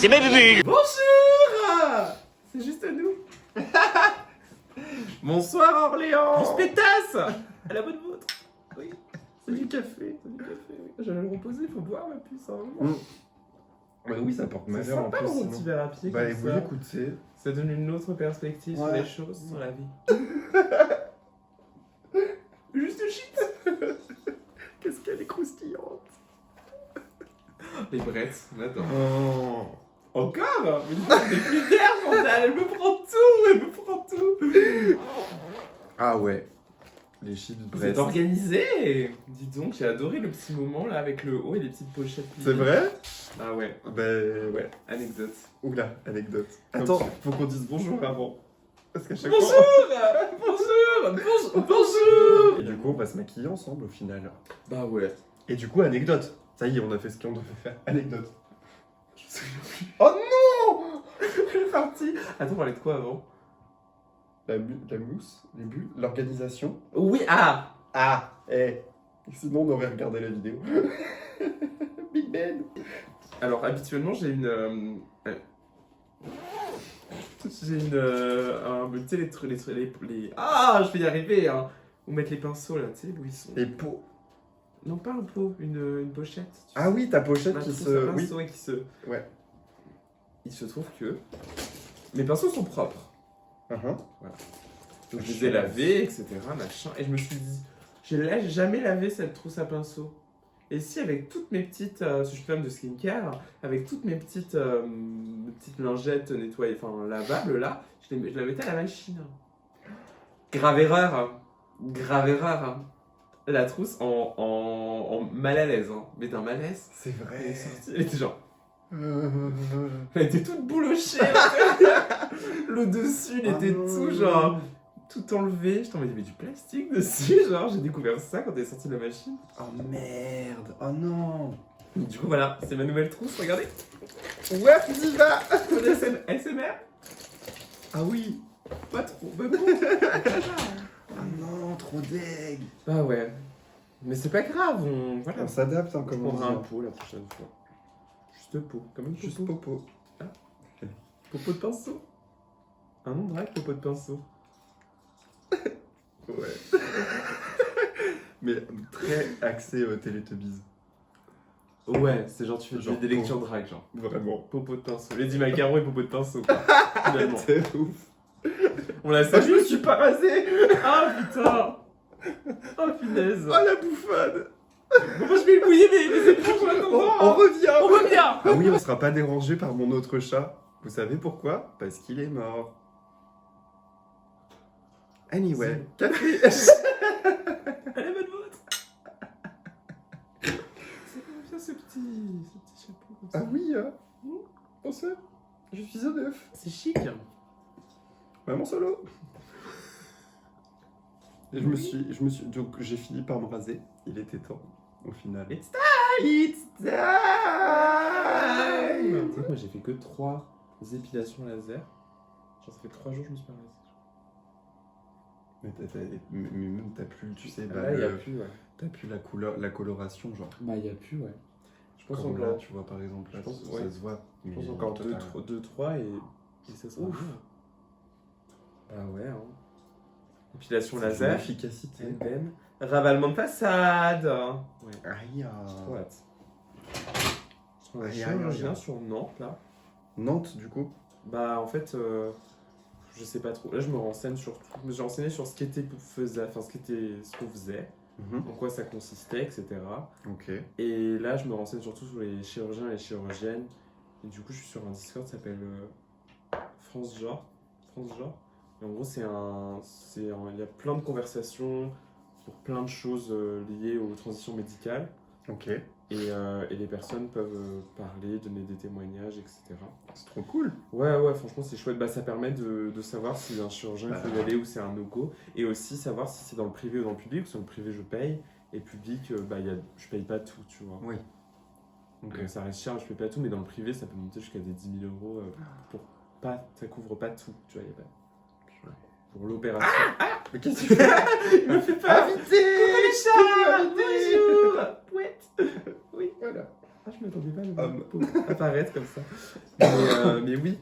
c'est mes bulles. Bonjour. C'est juste nous. Bonsoir Orléans. On se pétasse. À la bonne vôtre. Oui. C'est du café. C'est du café, oui. J'allais le reposer, faut boire ma puce, hein. Bah oui, ça porte C'est malheur en sympa plus. mon sinon. petit verre à pied Bah comme vous ça. écoutez. Ça donne une autre perspective sur Ouais. les choses, sur la vie. Juste shit. Qu'est-ce qu'elle est croustillante. Les brettes, maintenant. Oh. Encore. Mais des plus d'air, Chantal. Elle me prend tout. Elle me prend tout. Ah ouais. Les chips Vous Brest. êtes organisé. Dis donc, j'ai adoré le petit moment là avec le haut et les petites pochettes. C'est vrai? Ah ouais. Bah ouais. Anecdote. Oula, anecdote. Attends, faut qu'on dise bonjour avant. Parce qu'à chaque Bonjour. fois. Bonjour. Et du coup, on va se maquiller ensemble au final. Bah ouais. Et du coup, anecdote. Ça y est, on a fait ce qu'on devait faire. Anecdote. Je me souviens plus. Oh non! C'est parti. Attends, on parlait de quoi avant? La mousse, les bulles, l'organisation. Oui, ah. Ah! Sinon, on aurait regardé la vidéo. Big Ben! Alors habituellement j'ai une tu sais les ah je vais y arriver hein. Où mettre les pinceaux là, tu sais où ils sont. Les pots. Non pas un pot, une pochette. Tu Ah oui, ta pochette sais. qui Un se. Oui. pinceau et qui se. Ouais. Il se trouve que mes pinceaux sont propres. Uh-huh. Donc je les ai lavés, etc. Machin. Et je me suis dit, j'ai jamais lavé cette trousse à pinceaux. Et si avec toutes mes petites, je suis femme de skincare, avec toutes mes petites lingettes nettoyées, enfin lavables là, je la mettais à la machine. Grave erreur, hein. Grave erreur. Hein. La trousse en mal à l'aise, hein. Mais d'un malaise. C'est Elle est vrai. sortie, elle était genre, elle était toute boulochée. Le dessus, il était tout genre, tout enlevé. Je t'en mets du plastique dessus, genre j'ai découvert ça quand elle est sortie de la machine. Oh merde. Oh non. Et du coup voilà, c'est ma nouvelle trousse, regardez. Ouais, diva. ASMR. Ah oui. Pas trop, mais bon. Ah non, trop deg. Bah ouais. Mais c'est pas grave, voilà. On s'adapte, hein, Je comme on prendrai un dit. pot la prochaine fois. Juste pot, comme une Juste popo. popo. Popo de pinceau. Un nom de drague, popo de pinceau. Ouais. Mais très axé Télétubbies. Ouais, c'est genre tu fais Genre des lectures de drague, genre. Vraiment. Popo de pinceau. Lady Macaron et popo de pinceau, quoi. Finalement. C'est ouf. On l'a Ah, je salué. me suis pas rasé. Ah putain. Oh punaise. Oh la bouffade. Bon, moi je vais mouiller mes éponges en On attendant. revient. On revient. Ah oui, on sera pas dérangé par mon autre chat. Vous savez pourquoi? Parce qu'il est mort. Anyway, café. Allez, bonne vôtre. C'est comme ça ce petit chapeau comme ça. Ah oui, on sait. Je suis au neuf. C'est chic. Maman solo. Et je me suis, donc j'ai fini par me raser. Il était temps, au final. It's It's time. Tu sais que moi j'ai fait que 3 épilations laser. Genre ça fait 3 jours que je me suis pas rasé. Mais même t'as plus, tu sais, bah, Là il y a plus, ouais. t'as plus la couleur, la coloration, genre. Bah il y a plus, ouais. Je pense Comme là, encore, tu vois par exemple, là, je pense, ça ouais. se voit. je pense Mais encore toi, 2-3 et ça sera Ouf. bien. Bah ouais, hein. Épilation c'est laser. efficacité. Bam. Ravalement de façade. Ouais. Aïe. Trop hâte. Je trouve un Aïe, chirurgien aïe. sur Nantes là. Nantes, du coup. Bah en fait, je sais pas trop. Là je me renseigne sur tout. Je me suis renseigné sur ce ce qu'on faisait, Mhm. en quoi ça consistait, etc. Ok. Et là je me renseigne surtout sur les chirurgiens et les chirurgiennes. Et du coup je suis sur un Discord qui s'appelle France Genre. Et en gros il y a plein de conversations sur plein de choses liées aux transitions médicales. Ok. Et les personnes peuvent parler, donner des témoignages, etc. C'est trop cool. Ouais, franchement, c'est chouette. Bah, ça permet de savoir si un chirurgien il faut y aller ou c'est un no-go. Et aussi savoir si c'est dans le privé ou dans le public. Parce que dans le privé, je paye. Et public, je paye pas tout, tu vois. Oui. Ok. Donc ça reste cher, je paye pas tout. Mais dans le privé, ça peut monter jusqu'à des 10 000 euros. Ça couvre pas tout, tu vois. Y a pas... Pour l'opération. Mais qu'est-ce que tu fais? Il me fait peur. Invité. Coucou les chats. Bonjour. Pouette. Oui. Voilà. Ah, je m'attendais pas à Homme. apparaître comme ça. Mais oui,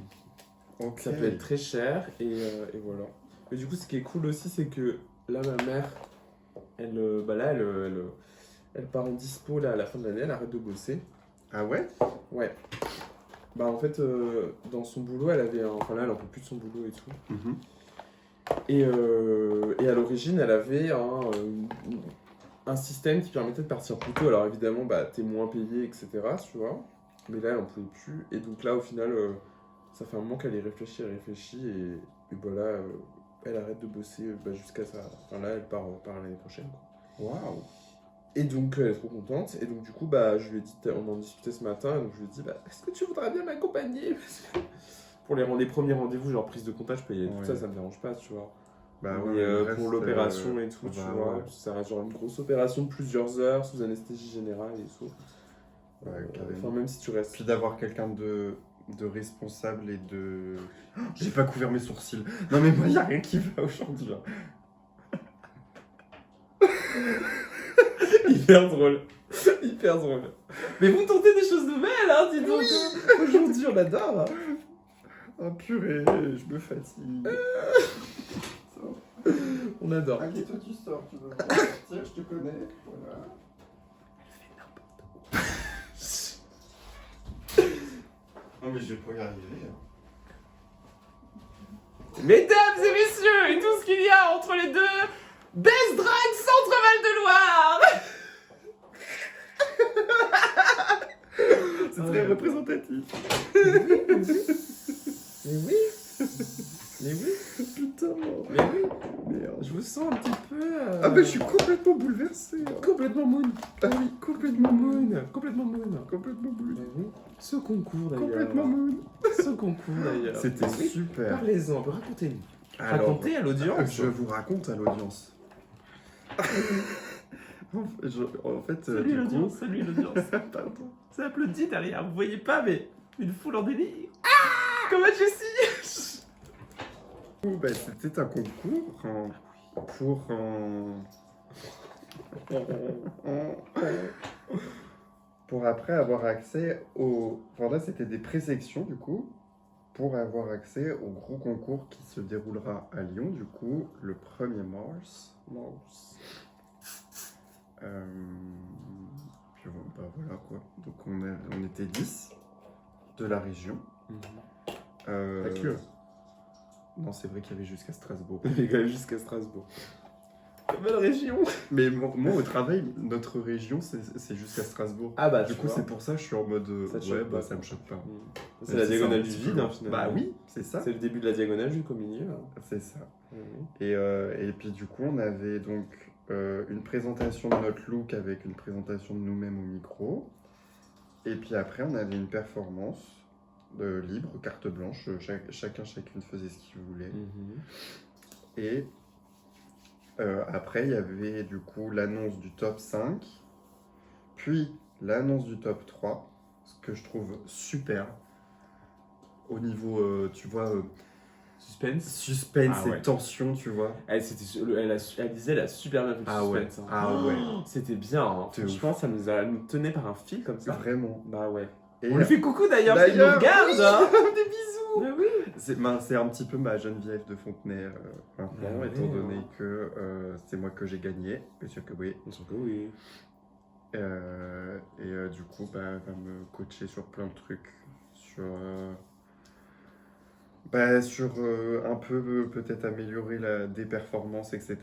Ok. ça peut être très cher et voilà. Mais du coup, ce qui est cool aussi, c'est que là, ma mère, elle part en dispo là, à la fin de l'année, elle arrête de bosser. Ah ouais? Ouais. Bah en fait, dans son boulot, enfin là, elle en peut plus de son boulot et tout. Mhm. Et à l'origine, elle avait un système qui permettait de partir plus tôt. Alors évidemment, bah, t'es moins payé, etc. Tu vois. Mais là, elle en pouvait plus. Et donc là, au final, ça fait un moment qu'elle y réfléchit. Et voilà, elle arrête de bosser jusqu'à ça. Enfin là, elle part l'année prochaine, quoi. Waouh. Et donc, elle est trop contente. Et donc, du coup, bah, je lui ai dit, on en discutait ce matin. Donc, je lui ai dit, bah, est-ce que tu voudrais bien m'accompagner? Parce que pour les premiers rendez-vous, genre prise de contact, je peux y aller, tout Ouais. ça me dérange pas, tu vois. Bah Mais ouais, le pour reste, l'opération et tout, tu bah vois, ouais. ça reste genre une grosse opération de plusieurs heures sous anesthésie générale et tout. Ouais, carrément. Enfin, même si tu restes. Puis d'avoir quelqu'un de responsable et de... J'ai pas couvert mes sourcils. Non mais moi, y a rien qui va aujourd'hui. Genre. Hyper drôle. Hyper drôle. Mais vous tentez des choses nouvelles, hein, dis donc. Aujourd'hui, on adore. Hein. Oh purée, je me fatigue. On adore. Allez, toi tu sors, tu veux sortir, je te connais. Voilà. Non mais je vais pas y arriver. Mesdames et messieurs, et tout ce qu'il y a entre les deux, Best Drag Centre-Val de Loire. C'est très représentatif. Mais oui. Mais oui. Putain. Mais oui. Merde. Je vous sens un petit peu... Ah bah je suis complètement bouleversé. Hein. complètement moon. Ah oui, complètement moon. Complètement moon. Complètement moon. Mais oui. Ce concours d'ailleurs. Complètement moon. Ce concours d'ailleurs. C'était Oui. super. Parlez-en, racontez-nous. Alors, Racontez à l'audience. je vous raconte à l'audience. En fait, Salut du coup- l'audience, salut l'audience. Pardon. Ça applaudit derrière, vous voyez pas, mais une foule en délire. Ah, comme à Jessie. Bah, c'était un concours pour après avoir accès au... Enfin là, c'était des présélections, du coup, pour avoir accès au gros concours qui se déroulera à Lyon, du coup, le 1er mars. Puis bah, voilà, quoi. Donc on était 10 de la région. Pas que. Non, c'est vrai qu'il y avait jusqu'à Strasbourg. Il est quand même jusqu'à Strasbourg. Belle région. Mais moi, au travail, notre région, c'est jusqu'à Strasbourg. Ah bah Du coup, c'est pour ça que je suis en mode... Ça te ouais, choque bah pas, ça me quoi. choque pas. C'est Mais la ça, diagonale un du petit vide, peu- hein, finalement. Bah oui, c'est ça. C'est le début de la diagonale jusqu'au milieu. Hein. C'est ça. Mhm. Et puis du coup, on avait donc une présentation de notre look avec une présentation de nous-mêmes au micro. Et puis après, on avait une performance libre, carte blanche. Chacune faisait ce qu'il voulait. Mhm. Et après, il y avait du coup l'annonce du top 5, puis l'annonce du top 3, ce que je trouve super. Au niveau, tu vois, Suspense. suspense Ah ouais. et tension, tu vois. Elle disait, elle a super bien fait le Ah ouais. suspense. Hein. Ah ouais. Oh, c'était bien. Hein. De Franchement, ça nous tenait par un fil comme ça. Vraiment. Bah ouais. Et On lui fait coucou d'ailleurs, parce qu'il nous regarde. oui, Hein. des bisous. Mais oui. C'est un petit peu ma Geneviève de Fontenay maintenant, Ah ouais, étant donné hein. que c'est moi que j'ai gagné. Bien sûr que oui. Bien sûr que oui. Du coup, bah, elle va me coacher sur plein de trucs. Sur un peu peut-être améliorer des performances, etc.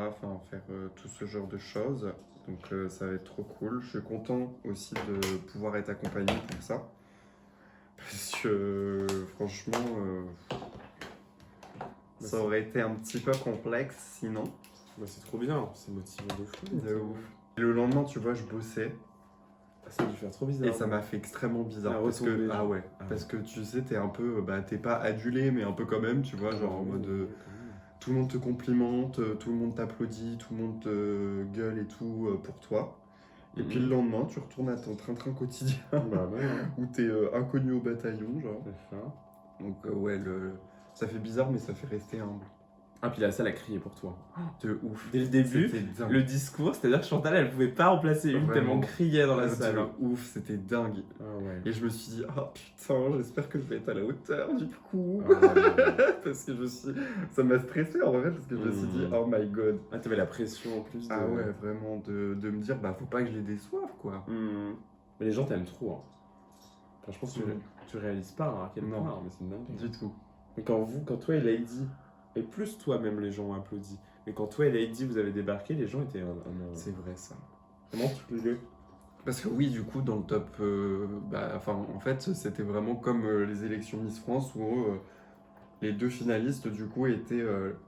Enfin, faire tout ce genre de choses. Donc ça va être trop cool. Je suis content aussi de pouvoir être accompagné pour ça. Parce que franchement, ça aurait été un petit peu complexe sinon. Bah, c'est trop bien, c'est motivant de fou. De ouf. Et le lendemain, tu vois, je bossais. Ça a dû faire trop bizarre. Et ça m'a fait extrêmement bizarre. La Parce que, retombée, ah genre. ouais, Ah parce que tu sais, t'es un peu, bah, t'es pas adulé, mais un peu quand même, tu vois, genre en mode, tout le monde te complimente, tout le monde t'applaudit, tout le monde te gueule et tout pour toi. Et puis le lendemain, tu retournes à ton train-train quotidien, Bah ouais. où t'es inconnu au bataillon, genre. C'est ça. Donc ouais, ça fait bizarre, mais ça fait rester humble. Ah, puis la salle a crié pour toi. De ouf. Dès le début, C'était dingue. le discours, c'est-à-dire que Chantal, elle pouvait pas en placer une Vraiment. tellement criait dans la De salle. ouf, c'était dingue. Ah ouais. Et je me suis dit, oh putain, j'espère que je vais être à la hauteur du coup. Ah ouais. Parce que ça m'a stressé en vrai, parce que je me suis dit, oh my god. Ah, t'avais la pression en plus. Ah ouais, vraiment, de me dire, bah faut pas que je les déçoive quoi. Mais les gens t'aiment trop. Hein. Enfin, je pense que Mhm. tu réalises pas hein, à quel Non. point, hein, mais c'est dingue. Du tout. Mais quand toi et Lady, et plus toi même les gens ont applaudi, mais quand toi et Lady vous avez débarqué, les gens étaient C'est vrai ça. vraiment tous les deux. Parce que oui, du coup, dans le top, en fait, c'était vraiment comme les élections Miss France où les deux finalistes, du coup, étaient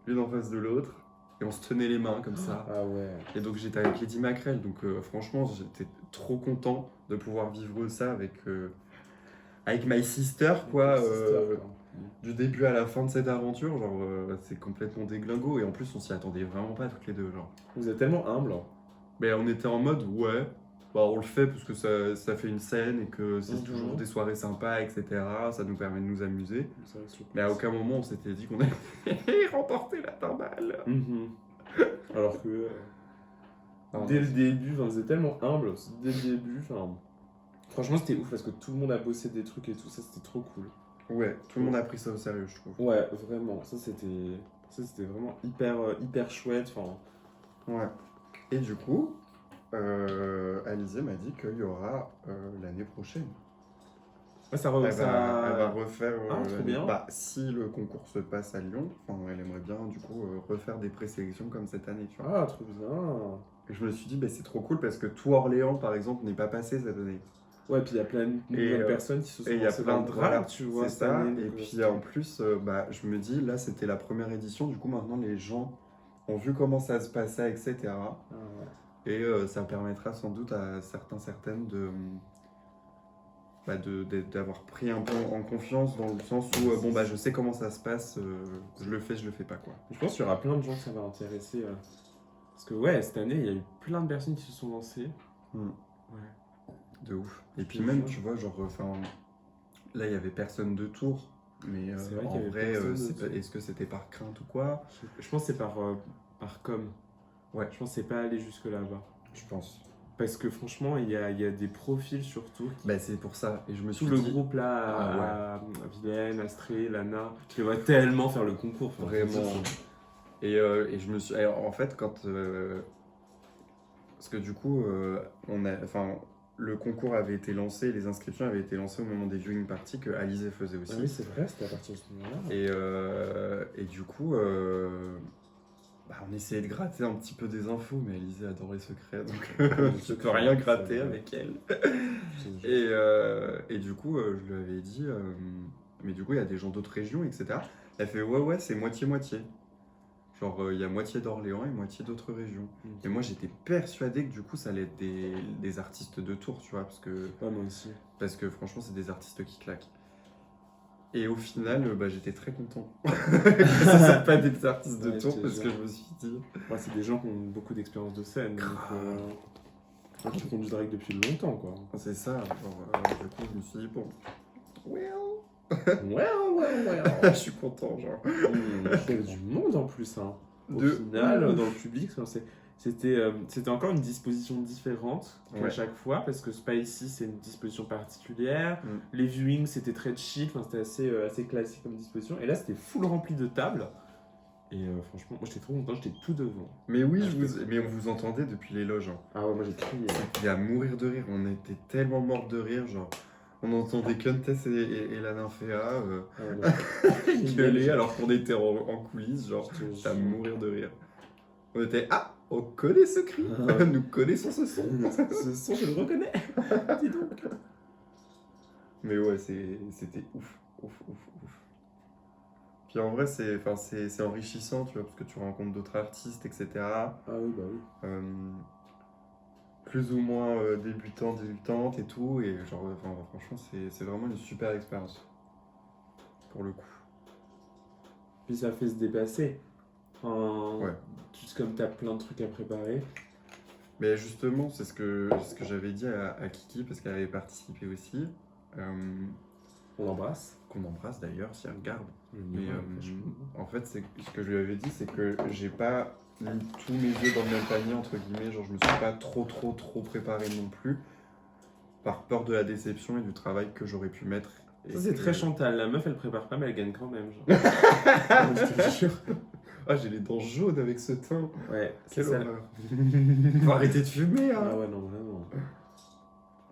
l'une en face de l'autre et on se tenait les mains comme ça. Ah ouais. Et donc, j'étais avec Lady Macrel, donc franchement, j'étais trop content de pouvoir vivre ça avec My Sister, quoi. Du début à la fin de cette aventure, genre, c'est complètement déglingo et en plus, on s'y attendait vraiment pas toutes les deux, genre. Vous êtes tellement humble. Hein. Mais on était en mode, ouais, bah, on le fait parce que ça fait une scène et que c'est toujours des soirées sympas, etc. Ça nous permet de nous amuser. Mais à aucun moment on s'était dit qu'on allait remporter la timbale. Alors que dès le début, vous êtes tellement humble. Dès le début, franchement, c'était ouf parce que tout le monde a bossé des trucs et tout ça, c'était trop cool. Ouais, tout le monde a pris ça au sérieux, je trouve. Ouais, vraiment. Ça, c'était vraiment hyper chouette. Ouais. Et du coup, Alizée m'a dit qu'il y aura l'année prochaine. Ouais, Elle va refaire. trop bien. Bah, si le concours se passe à Lyon, elle aimerait bien du coup refaire des présélections comme cette année, tu vois. Ah, trop bien. Et je me suis dit, bah, c'est trop cool parce que tout Orléans, par exemple, n'est pas passé cette année. Ouais, puis il y a plein de nouvelles personnes qui se sont Et il y a lancées plein dans le de drag, tu vois. c'est ça. Et puis en plus, je me dis, là, c'était la première édition, du coup, maintenant, les gens ont vu comment ça se passait, etc. Ah, ouais. Et ça permettra sans doute à certaines d'avoir pris un peu en confiance dans le sens où je sais comment ça se passe, je le fais pas quoi. Je pense qu'il y aura plein de gens que ça va intéresser. Parce que ouais, cette année, il y a eu plein de personnes qui se sont lancées. Ouais. De ouf. Et puis même, tu vois, genre, là, il y avait personne de tour. Mais en vrai, est-ce que c'était par crainte ou quoi? Je pense que c'est par com. Ouais. Je pense que c'est pas aller jusque là-bas. Je pense. Parce que franchement, il y a des profils sur Tour. Bah, c'est pour ça. Et je me suis tout le groupe là, Vilaine, Astrée, Lana, je les vois tellement faire le concours. Vraiment. Et je me suis. En fait, quand. Parce que du coup, le concours avait été lancé, les inscriptions avaient été lancées au moment des viewing parties que Alizée faisait aussi. Ah oui, c'est vrai, c'était à partir de ce moment-là. Et du coup, on essayait de gratter un petit peu des infos, mais Alizée adore les secrets, donc je peux rien gratter avec elle. Et du coup, je lui avais dit, mais du coup, il y a des gens d'autres régions, etc. Elle fait, ouais, c'est moitié-moitié. Genre, il y a moitié d'Orléans et moitié d'autres régions. Et moi, j'étais persuadé que du coup, ça allait être des artistes de Tours, tu vois, parce que... Ouais, moi aussi. Parce que franchement, c'est des artistes qui claquent. Et au final, j'étais très content que ce soit pas des artistes de Tours, parce que je me suis dit... Ouais, c'est des gens qui ont beaucoup d'expérience de scène, donc qui font du drag depuis longtemps, quoi. C'est ça, du coup, je me suis dit, bon... Ouais. Je suis content, genre. Il y avait du monde en plus, hein. Au final, dans le public, c'était encore une disposition différente qu'à chaque fois, parce que Spicy, c'est une disposition particulière. Les viewings, c'était très chill, c'était assez classique comme disposition. Et là, c'était full rempli de tables. Et franchement, moi, j'étais trop content, j'étais tout devant. Mais oui, mais on vous entendait depuis les loges. Hein. Ah ouais, moi, j'ai crié. C'était à mourir de rire, on était tellement morts de rire, genre... On entendait Countess et la Nymphéa gueuler alors qu'on était en coulisses, genre, à mourir de rire. On était, on connaît ce cri, nous connaissons ce son. Ce son, je le reconnais. Dis donc. Mais ouais, c'était ouf. Puis en vrai, c'est enrichissant, tu vois, parce que tu rencontres d'autres artistes, etc. Ah oui, bah oui. Plus ou moins débutantes et tout, et genre, franchement, c'est vraiment une super expérience, pour le coup. Puis ça fait se dépasser. Ouais. Juste comme t'as plein de trucs à préparer. Mais justement, c'est ce que j'avais dit à Kiki, parce qu'elle avait participé aussi. On l'embrasse. qu'on embrasse d'ailleurs si elle regarde. Mais, Mais en fait, c'est ce que je lui avais dit, c'est que j'ai pas mis tous mes œufs dans le même panier, entre guillemets. Genre, je me suis pas trop préparé non plus, par peur de la déception et du travail que j'aurais pu mettre. Et ça, c'est que- très Chantal. La meuf, elle prépare pas, mais elle gagne quand même. Genre. Je te jure. Ah, j'ai les dents jaunes avec ce teint. Ouais, c'est Quelle ça. horreur. Faut arrêter de fumer, hein. Ah ouais, non, vraiment.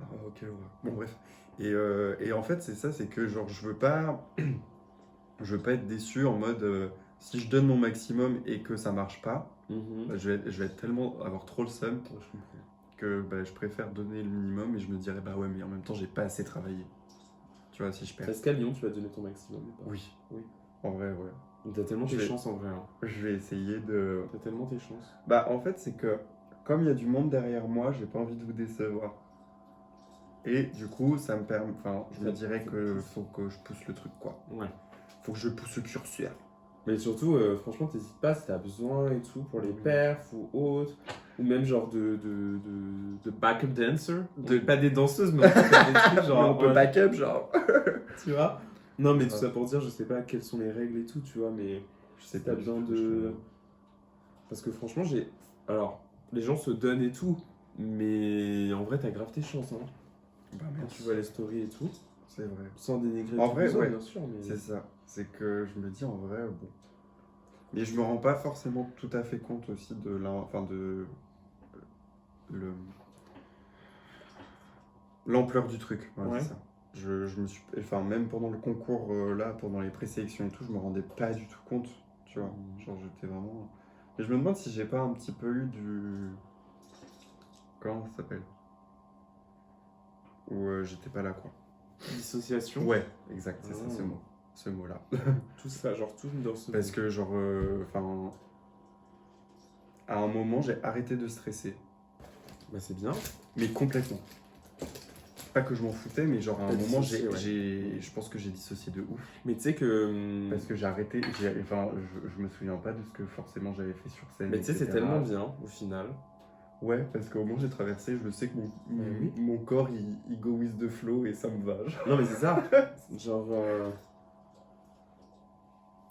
Ah, quelle horreur. Bon, bref. Et en fait, c'est ça, c'est que genre, je veux pas être déçu en mode si je donne mon maximum et que ça marche pas, Mhm. bah, je vais être tellement avoir trop le seum Ouais, je comprends. que bah, je préfère donner le minimum et je me dirais bah ouais, mais en même temps, j'ai pas assez travaillé. Tu vois, si je perds. Est-ce qu'à Lyon, tu vas donner ton maximum ou pas? Oui. Oui. En vrai, ouais. T'as tellement Je tes vais- chances en vrai. Hein. Je vais essayer de. T'as tellement tes chances. Bah, en fait, c'est que comme il y a du monde derrière moi, j'ai pas envie de vous décevoir. Et du coup, ça me permet. Enfin, je me dirais que faut que je pousse le truc, quoi. Ouais. Faut que je pousse le curseur. Mais surtout, franchement, t'hésites pas si t'as besoin et tout pour les perfs ou autres. Ou même genre de backup dancer. Pas des danseuses, mais en tout cas des trucs genre. on peut backup, genre. Tu vois? Non, mais tout Ouais. ça pour dire, je sais pas quelles sont les règles et tout, tu vois, mais Je sais t'as pas besoin du tout, de. Parce que franchement, j'ai. Alors, les gens se donnent et tout, mais en vrai, t'as grave tes chances, hein. Bah, Quand merci. tu vois les stories et tout. C'est vrai. Sans dénigrer En tout vrai, ça, ouais. bien sûr, mais. C'est ça. C'est que je me dis en vrai, bon. Mais je me rends pas forcément tout à fait compte aussi de l'ampleur du truc. Voilà, Ouais. c'est ça. Je me suis, enfin, même pendant le concours, là, pendant les présélections et tout, je me rendais pas du tout compte, tu vois. Genre, j'étais vraiment. Et je me demande si j'ai pas un petit peu eu du. Comment ça s'appelle? Où j'étais pas là, quoi. Dissociation. Ouais, exact, c'est ça, Ah. ce mot-là. Tout ça, genre tout dans ce. Parce que, genre, enfin. À un moment, j'ai arrêté de stresser. Bah, c'est bien. Mais complètement. Pas que je m'en foutais, mais genre à un T'as moment, dissocié, ouais. je pense que j'ai dissocié de ouf. Mais tu sais que. Parce que j'ai arrêté, enfin, je me souviens pas de ce que forcément j'avais fait sur scène. Mais tu sais, c'est etc. tellement bien au final. Ouais, parce qu'au moment où j'ai traversé, je sais que oui. mon corps il go with the flow et ça me va. Genre. Non, mais c'est ça. Genre.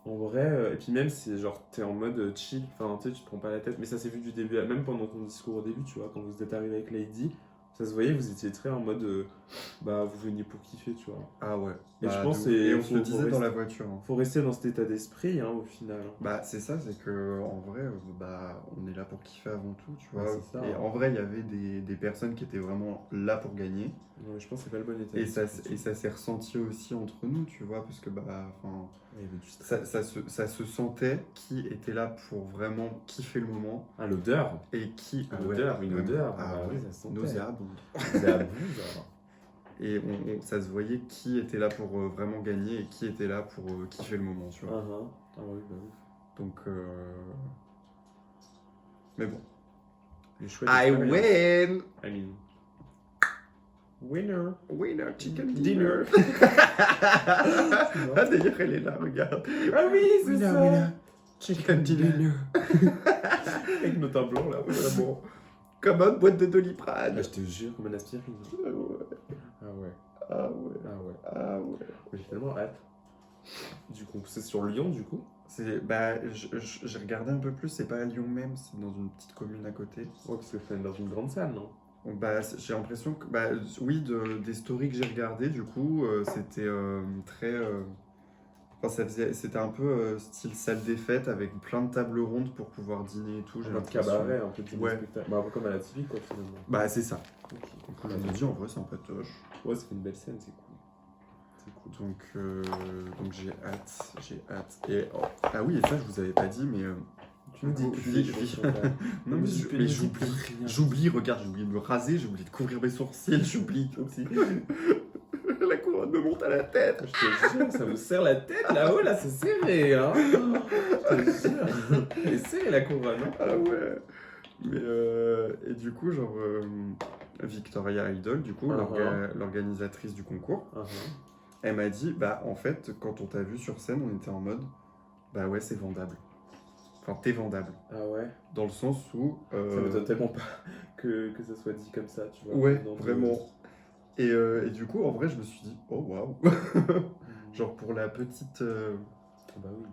En vrai, et puis même si genre t'es en mode chill, enfin tu sais, tu te prends pas la tête, mais ça s'est vu du début, même pendant ton discours au début, tu vois, quand vous êtes arrivé avec Lady, ça se voyait, vous étiez très en mode bah vous veniez pour kiffer, tu vois. Ah ouais. Et je Bah, pense de ouf. que Et on se faut- le faut disait dans rester- la voiture. Hein. Faut rester dans cet état d'esprit, hein, au final. Bah c'est ça, c'est que en vrai, bah on est là pour kiffer avant tout, tu vois. Ouais, c'est ça, Et hein. en vrai, il y avait des personnes qui étaient vraiment là pour gagner. Ouais, je pense que c'est pas le bon état Et ça, d'esprit. ça s'est ressenti aussi entre nous, tu vois, parce que bah, enfin, Ouais, il y avait du stress. ça se sentait qui était là pour vraiment kiffer le moment Ah, l'odeur. et qui. Une odeur, une vraiment. odeur. Ah, Ah, ouais. oui, ça se sentait. Nauséabonde. C'est à bout, genre. Et ça se voyait qui était là pour vraiment gagner et qui était là pour kiffer le moment, tu vois. Ah oui, bah oui. Donc. Mais bon. Une chouette I expérience. win! I mean. Winner. Winner chicken Dinner. dinner! Ah, d'ailleurs, elle est là, regarde. Ah oui, c'est Winner, ça. winner. Chicken dinner. Avec nos tableaux là, vraiment. Comme une boîte de Doliprane. Ah, je te jure, comme un aspirine. Ah ouais. Ah ouais. Ah ouais. Ah ouais. Ah ouais. J'ai tellement hâte. Du coup, c'est sur Lyon, du coup. Bah, j'ai regardé un peu plus, c'est pas à Lyon même, c'est dans une petite commune à côté. Ouais, parce que c'est dans une grande salle, non? Bah, j'ai l'impression que, bah, oui, des stories que j'ai regardées, du coup, c'était très. Enfin, c'était un peu style salle des fêtes avec plein de tables rondes pour pouvoir dîner et tout. J'ai Un mode l'impression. cabaret, un peu de Ouais. spectacle. Bah, un peu comme à la TV, quoi, finalement. Bah, c'est ça. Ok. Donc, je me dis, en vrai, c'est un peu toche. Ouais, ça fait une belle scène, c'est cool. C'est cool. Donc j'ai hâte, Et, oh, ah oui, et ça, je vous avais pas dit, mais. Tu nous dis Go- plus vi- des choses vi- sur ta- Non, mais tu mais nous dis j'oublie. plus rien. J'oublie, regarde, j'ai oublié de me raser, j'ai oublié de couvrir mes sourcils, j'oublie tout aussi. La couronne me monte à la tête. Je te jure, ça vous serre la tête là-haut, là, c'est serré, hein. Je te jure. Elle est serrée la couronne, hein. Ah ouais. Mais et du coup, genre Victoria Idol, du coup, l'organisatrice du concours, elle m'a dit, bah en fait, quand on t'a vu sur scène, on était en mode, bah ouais, c'est vendable. Enfin, t'es vendable. Ah ouais. Dans le sens où. Ça m'étonne tellement pas que ça soit dit comme ça, tu vois. Ouais, Dans vraiment. Et du coup, en vrai, je me suis dit, oh waouh. Genre pour la petite, Bah oui.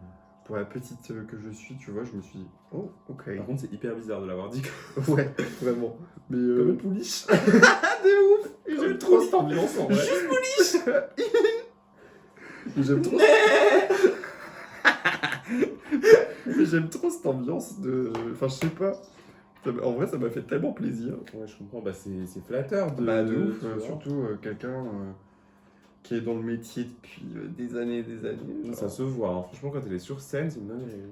pour la petite que je suis, tu vois, je me suis dit, oh ok. Par contre, c'est hyper bizarre de l'avoir dit Ouais, vraiment. Mais comme une pouliche. de ouf. Et Comme j'aime une trop pouliche. cette ambiance en vrai. Juste pouliche. Et j'aime trop. Mais j'aime trop cette ambiance de. Enfin, je sais pas. En vrai, ça m'a fait tellement plaisir. Ouais, je comprends. Bah, c'est flatteur de. Bah, de ouf. tu vois. Surtout quelqu'un qui est dans le métier depuis des années et des années. Genre. Ça se voit. Hein. Franchement, quand elle est sur scène, c'est une dinguerie.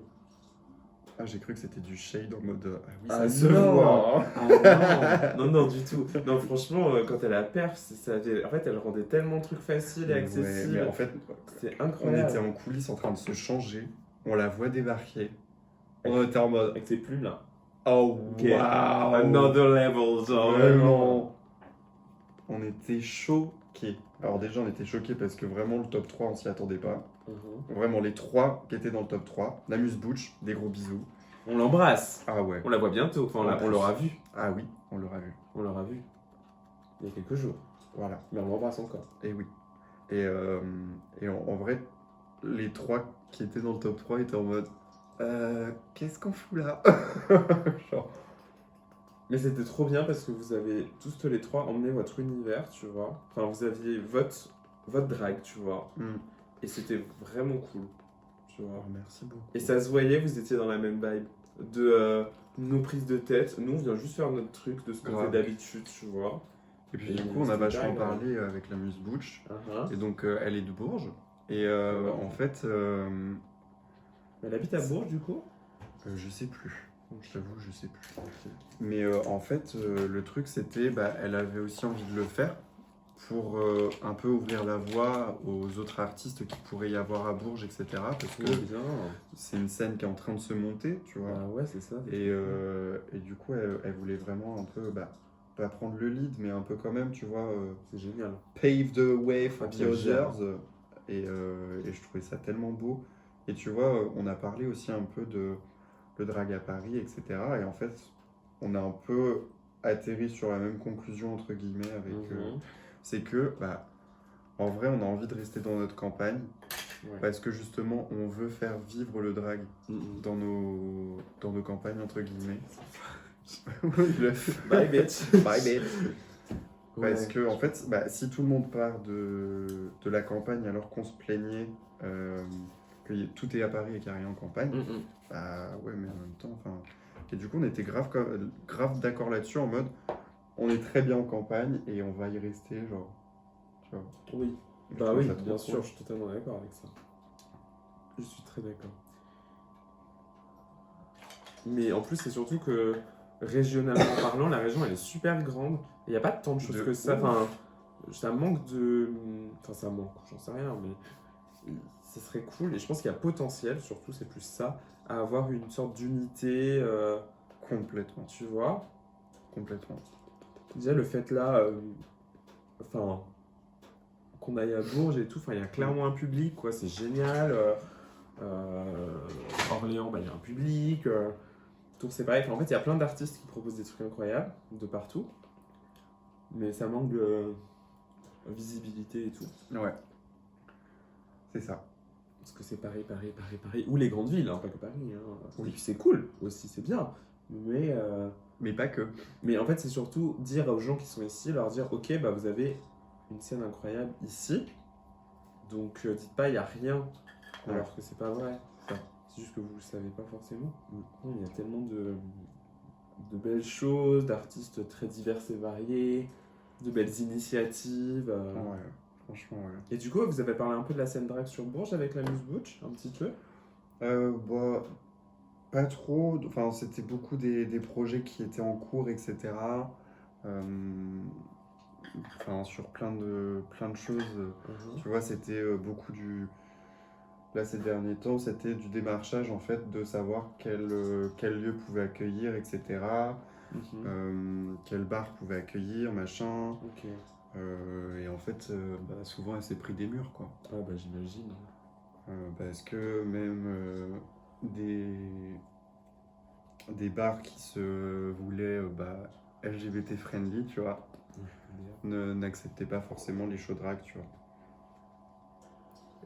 Ah, j'ai cru que c'était du shade en mode. Ah oui, Ah, ça se non. voit. Ah non. Non, du tout. Non, franchement, quand elle a perf, en fait, elle rendait tellement de trucs faciles et Ouais, accessibles. mais en fait, C'est on incroyable. était en coulisses en train de se changer. On la voit débarquer. On était en mode. Avec ses plumes là. Oh, Ok. waouh. Another level, genre Vraiment. On était choqués. Alors déjà, on était choqués parce que vraiment, le top 3, on s'y attendait pas. Vraiment, les 3 qui étaient dans le top 3. L'Amuse-Bouche, des gros bisous. On l'embrasse. Ah ouais. On la voit bientôt. Enfin, on l'aura vu. Ah oui, on l'aura vu. On l'aura vu. Il y a quelques jours. Voilà. Mais on l'embrasse encore. Et oui. Et en vrai, les 3 qui étaient dans le top 3 étaient en mode qu'est-ce qu'on fout là. Genre. Mais c'était trop bien parce que vous avez tous les 3 emmené votre univers, tu vois. Enfin, vous aviez votre drag, tu vois. Et c'était vraiment cool, tu vois. Oh, merci beaucoup. Et ça se voyait, vous étiez dans la même vibe. De nos prises de tête. Nous, on vient juste faire notre truc de ce qu'on fait d'habitude, tu vois. Et puis Et du coup, on a c'était vachement dingue, parlé avec l'Amuse-Bouche. Uh-huh. Et donc, elle est de Bourges. Et en fait, Elle habite à Bourges, du coup. je sais plus. Je t'avoue, je sais plus. Mais en fait, le truc, c'était, bah, elle avait aussi envie de le faire pour un peu ouvrir la voie aux autres artistes qui pourraient y avoir à Bourges, etc. Parce que bien. c'est une scène qui est en train de se monter, tu vois. Ah ouais, c'est ça. Et du coup, elle voulait vraiment un peu, bah, pas prendre le lead, mais un peu quand même, tu vois, C'est génial. pave the way for Ah, the bien sûr. others. Et je trouvais ça tellement beau. Et tu vois, on a parlé aussi un peu de le drag à Paris, etc. Et en fait, on a un peu atterri sur la même conclusion, entre guillemets, avec... c'est que, bah, en vrai, on a envie de rester dans notre campagne. Ouais. Parce que justement, on veut faire vivre le drag dans nos campagnes, entre guillemets. Bye bitch. Bye bitch. Parce que, en fait, bah, si tout le monde part de la campagne alors qu'on se plaignait que tout est à Paris et qu'il n'y a rien en campagne, bah ouais, mais en même temps, enfin. Et du coup, on était grave d'accord là-dessus, en mode on est très bien en campagne et on va y rester, genre. Tu vois. Oui. Bah oui, bien sûr, je suis totalement d'accord avec ça. Je suis très d'accord. Mais en plus, c'est surtout que régionalement parlant, la région elle est super grande. Il n'y a pas tant de choses que ça. Enfin, ça manque de. Enfin, ça manque, j'en sais rien, mais ce serait cool. Et je pense qu'il y a potentiel, surtout, c'est plus ça, à avoir une sorte d'unité. Complètement. Tu vois. Complètement. Déjà, le fait là. Enfin. Qu'on aille à Bourges et tout, enfin, il y a clairement un public, quoi, c'est génial. Orléans, bah, il y a un public. Tours, c'est pareil. Enfin, en fait, il y a plein d'artistes qui proposent des trucs incroyables de partout. Mais ça manque de visibilité et tout. Ouais. C'est ça. Parce que c'est Paris. Ou les grandes villes, hein, pas que Paris. Hein. Oui. Et puis c'est cool aussi, c'est bien. Mais pas que. Mais en fait, c'est surtout dire aux gens qui sont ici, leur dire, ok, bah, vous avez une scène incroyable ici. Donc, dites pas, il n'y a rien. Alors que c'est pas vrai. C'est juste que vous ne le savez pas forcément. Il y a tellement de belles choses, d'artistes très divers et variés, de belles initiatives. Ouais, franchement, ouais. Et du coup, vous avez parlé un peu de la scène drag sur Bourges avec l'Amuse-Bouche, un petit peu bah, pas trop. Enfin, c'était beaucoup des projets qui étaient en cours, etc. Enfin, sur plein de choses. Tu vois, c'était beaucoup du... Là, ces derniers temps, c'était du démarchage, en fait, de savoir quel lieu pouvait accueillir, etc. Quel bar pouvait accueillir, machin. Et en fait, bah, souvent, elle s'est pris des murs, quoi. Ah, bah, j'imagine. Parce que même des bars qui se voulaient LGBT friendly, tu vois, n'acceptaient pas forcément les shows drag, tu vois.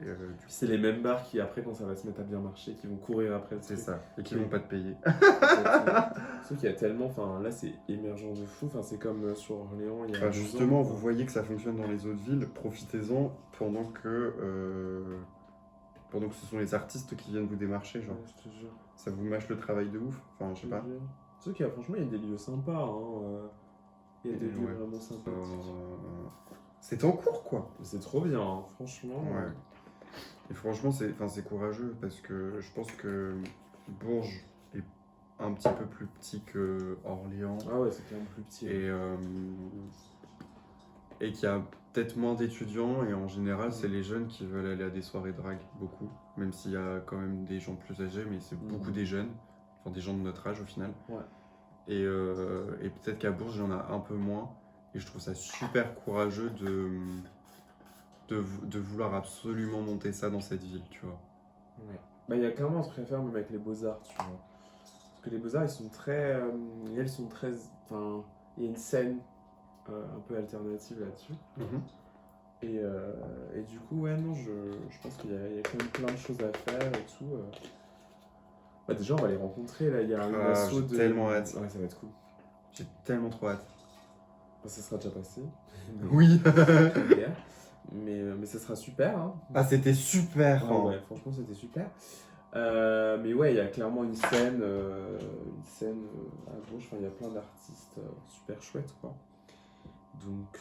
Et, Puis c'est les mêmes bars qui, après, quand ça va se mettre à bien marcher, qui vont courir après le c'est truc. ça, et qui vont pas te payer. Sauf qu'il y a tellement, enfin là c'est émergent de fou, enfin c'est comme sur Orléans il y a 12 Justement, ans, vous voyez que ça fonctionne dans les autres villes, profitez-en pendant que ce sont les artistes qui viennent vous démarcher, genre. Ouais, je te jure. Ça vous mâche le travail de ouf, enfin, je sais pas. Sauf qu'il y a, franchement, il y a des lieux sympas, hein. Il y a des lieux Ouais. vraiment sympathiques. C'est en cours, quoi. C'est trop bien, hein, franchement. Ouais. Et franchement, c'est courageux parce que je pense que Bourges est un petit peu plus petit que Orléans Ah ouais, c'est quand même plus petit. et qu'il y a peut-être moins d'étudiants et en général, c'est les jeunes qui veulent aller à des soirées drag, beaucoup. Même s'il y a quand même des gens plus âgés, mais c'est beaucoup des jeunes, enfin des gens de notre âge au final. Ouais. Et peut-être qu'à Bourges, il y en a un peu moins. Et je trouve ça super courageux de vouloir absolument monter ça dans cette ville, tu vois. Ouais. Bah, il y a clairement un truc à faire même avec les beaux-arts, tu vois. Parce que les beaux-arts, ils sont très... elles sont très... Enfin, il y a une scène un peu alternative là-dessus. Et du coup, ouais, non, je pense qu'il y a quand même plein de choses à faire et tout. Bah, déjà, on va les rencontrer, là, il y a un assaut j'ai de... tellement hâte. Ouais, ça va être cool. J'ai tellement trop hâte. Bah, ça sera déjà passé. Oui. Mais ça sera super, hein. Ah, c'était super. Ah ouais, franchement, c'était super. Mais ouais, il y a clairement une scène à gauche, enfin, il y a plein d'artistes super chouettes, quoi. Donc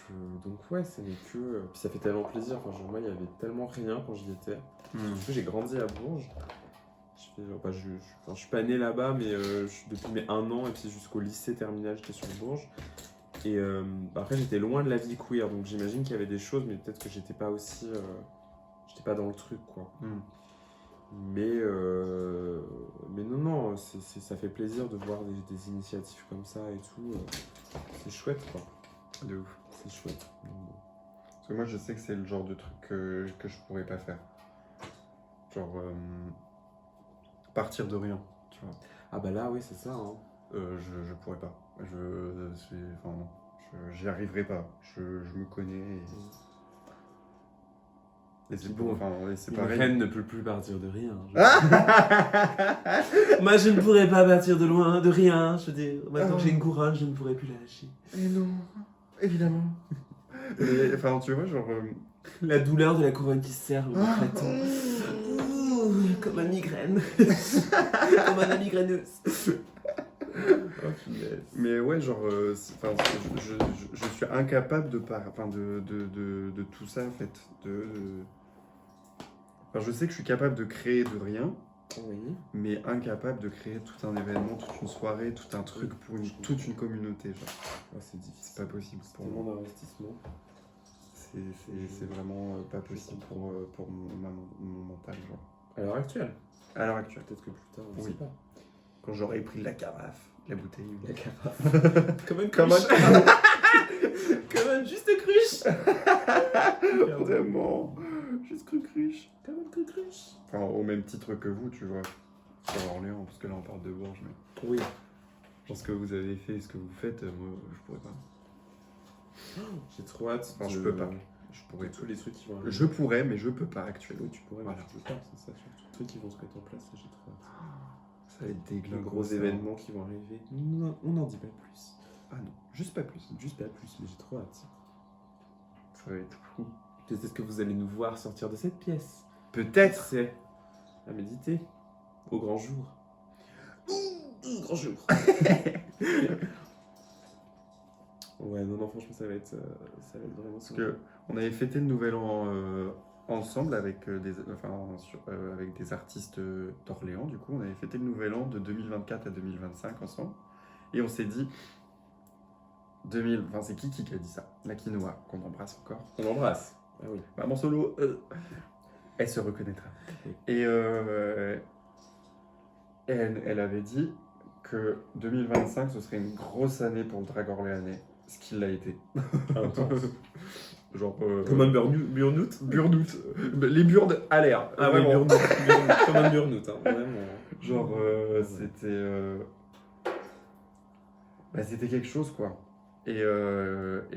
ouais, c'est que... Puis ça fait tellement plaisir, enfin, genre, moi, il y avait tellement rien quand j'y étais. Parce que j'ai grandi à Bourges. Je suis pas né là-bas, mais depuis mes 1 an, et puis jusqu'au lycée terminal, j'étais sur Bourges. Et après, j'étais loin de la vie queer, donc j'imagine qu'il y avait des choses, mais peut-être que j'étais pas aussi... j'étais pas dans le truc, quoi. Mais non, ça fait plaisir de voir des initiatives comme ça et tout. C'est chouette, quoi. De ouf. C'est chouette. Parce que moi, je sais que c'est le genre de truc que je pourrais pas faire. Genre, partir de rien, tu vois. Ah bah là, oui, c'est ça, hein. Je pourrais pas. J'y arriverai pas. Je me connais et c'est bon, c'est Une pareil. reine ne peut plus partir de rien. Moi, je ne pourrais pas partir de loin, de rien. Je veux dire, maintenant que j'ai une couronne, je ne pourrais plus la lâcher. Et non, évidemment. Mais, enfin, tu vois, genre... La douleur de la couronne qui se serre, le crétin. Comme une migraine. Comme un migraineuse. Mais ouais, genre, je suis incapable de tout ça, en fait. Enfin, je sais que je suis capable de créer de rien, Oui. mais incapable de créer tout un événement, toute une soirée, tout un truc pour toute une communauté, genre. Ouais, c'est difficile. C'est pas possible pour Tellement moi. d'investissement. C'est vraiment pas possible pour mon mental, genre. À l'heure actuelle. À l'heure actuelle. Peut-être que plus tard, on ne Oui. sait pas. Quand j'aurais pris la carafe, la bouteille. La carafe. Comme une cruche. Comme une juste cruche. Vraiment. Juste cruche. Comme une cruche. Enfin, au même titre que vous, tu vois. Sur Orléans, parce que là on parle de Bourges, mais... Oui. Genre ce que vous avez fait et ce que vous faites, moi je pourrais pas. J'ai trop hâte. Enfin, je peux pas. Je pourrais tous les trucs qui vont Je pourrais, mais je peux pas actuellement. Oui, tu pourrais, Voilà. mais tu peux pas, c'est ça. Surtout les trucs qui vont se mettre en place, j'ai trop hâte. Ça va être Les déglinguant. gros événements qui vont arriver. Non, on n'en dit pas plus. Ah non, juste pas plus. Juste pas plus, mais j'ai trop hâte. Ça va être fou. Peut-être que vous allez nous voir sortir de cette pièce. Peut-être. C'est à méditer. Au grand jour. Grand jour. Ouais, non, franchement, ça va être vraiment Parce que on avait fêté le nouvel an ensemble avec avec des artistes d'Orléans, du coup. On avait fêté le nouvel an de 2024 à 2025 ensemble. Et on s'est dit... c'est Kiki qui a dit ça. La quinoa, qu'on embrasse encore. On l'embrasse. Ah oui. Maman solo, elle se reconnaîtra. Oui. Et elle avait dit que 2025, ce serait une grosse année pour le drag orléanais. Ce qu'il l'a été. Genre... Comme un burnout. Burnout. Les burnes à l'air. Ah oui, vraiment. burnout. Comme un burnout, hein. Vraiment. Genre, c'était quelque chose, quoi. Et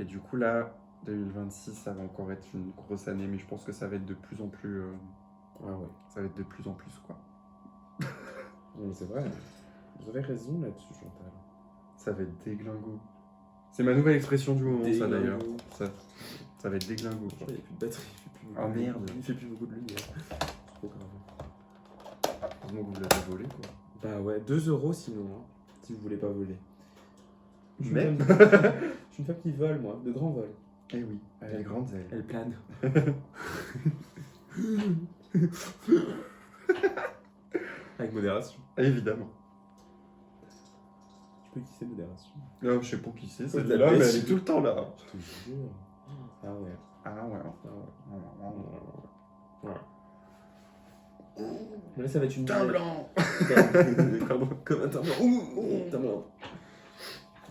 du coup, là, 2026, ça va encore être une grosse année, mais je pense que ça va être de plus en plus. Ah ouais. Ça va être de plus en plus, quoi. Non, mais c'est vrai. Vous avez raison là-dessus, Chantal. Ça va être déglingo. C'est ma nouvelle expression du moment, ça Déglingo. d'ailleurs. Ça va être déglingo, quoi. Il n'y a plus de batterie, il fait plus beaucoup Ah, de merde. lumière. Il fait plus beaucoup de lumière. C'est trop grave. Heureusement que vous l'avez volé, quoi. Bah ouais, 2 € sinon, hein, si vous voulez pas voler. Je suis Mais- une femme- je suis une femme qui vole, moi, de grands vols. Eh oui, elle a les grandes ailes. Elle plane. Avec modération. Évidemment. Tu peux qui c'est modération? Oh, je sais pas qui c'est, Faut de celle-là, la mais pêche. elle est tout le temps là. Je te jure. Ah ouais. Ah ouais. Ah ouais. Ouais. Mais là, ça va être une Teint blanc. Pardon, comme un teint blanc. Ouh, teint blanc.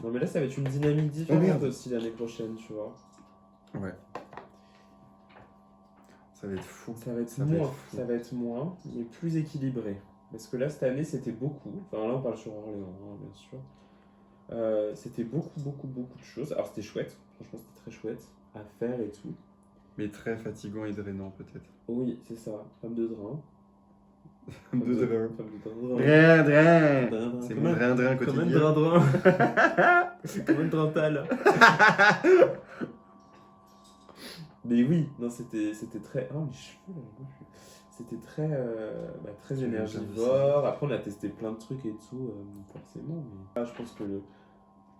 Non, mais là, ça va être une dynamique Oh, différente merde. aussi l'année prochaine, tu vois. Ouais. Ça va être fou. Ça va être Ça va moins, être fou. ça va être moins, mais plus équilibré. Parce que là, cette année, c'était beaucoup. Enfin, là, on parle sur Orléans, hein, bien sûr. C'était beaucoup de choses. Alors, c'était chouette. Franchement, c'était très chouette à faire et tout. Mais très fatigant et drainant, peut-être. Oui, c'est ça. Femme de drain. De drain. Femme de drain. Drain, drain. Drain. C'est Comme mon un- drain Comme un quotidien. drain. C'est comme un drantal. Mais oui, non, c'était très. Oh, mes cheveux là, c'était très, très Tu l'as énergivore. Après, on a testé plein de trucs et tout, forcément. Mais là, je pense que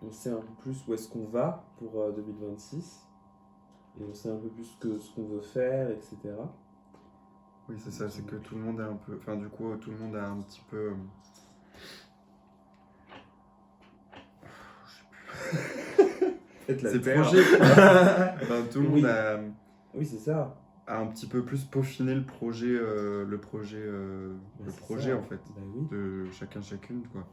on sait un peu plus où est-ce qu'on va pour 2026. Et on sait un peu plus ce qu'on veut faire, etc. Oui, c'est ça, c'est que tout le monde a un peu. Enfin, du coup, tout le monde a un petit peu. Faites la Ces terre. projets. Enfin, tout le monde Oui. a Oui, c'est ça. un petit peu plus peaufiné le projet, Bah, c'est projet ça. en fait, Bah oui. de chacune, quoi.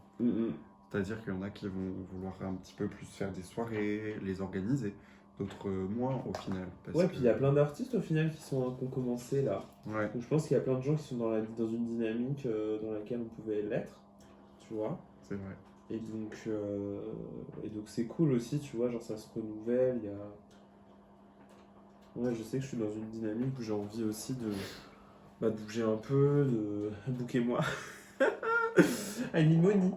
C'est-à-dire qu'il y en a qui vont vouloir un petit peu plus faire des soirées, les organiser, d'autres moins au final. Parce Ouais, que- puis il y a plein d'artistes au final qui ont commencé là. Ouais, Donc je pense qu'il y a plein de gens qui sont dans une dynamique dans laquelle on pouvait l'être, tu vois. c'est vrai. Et donc c'est cool aussi, tu vois, genre ça se renouvelle, il y a... Ouais, je sais que je suis dans une dynamique où j'ai envie aussi de bouger un peu, de... Bouquez-moi. I need money.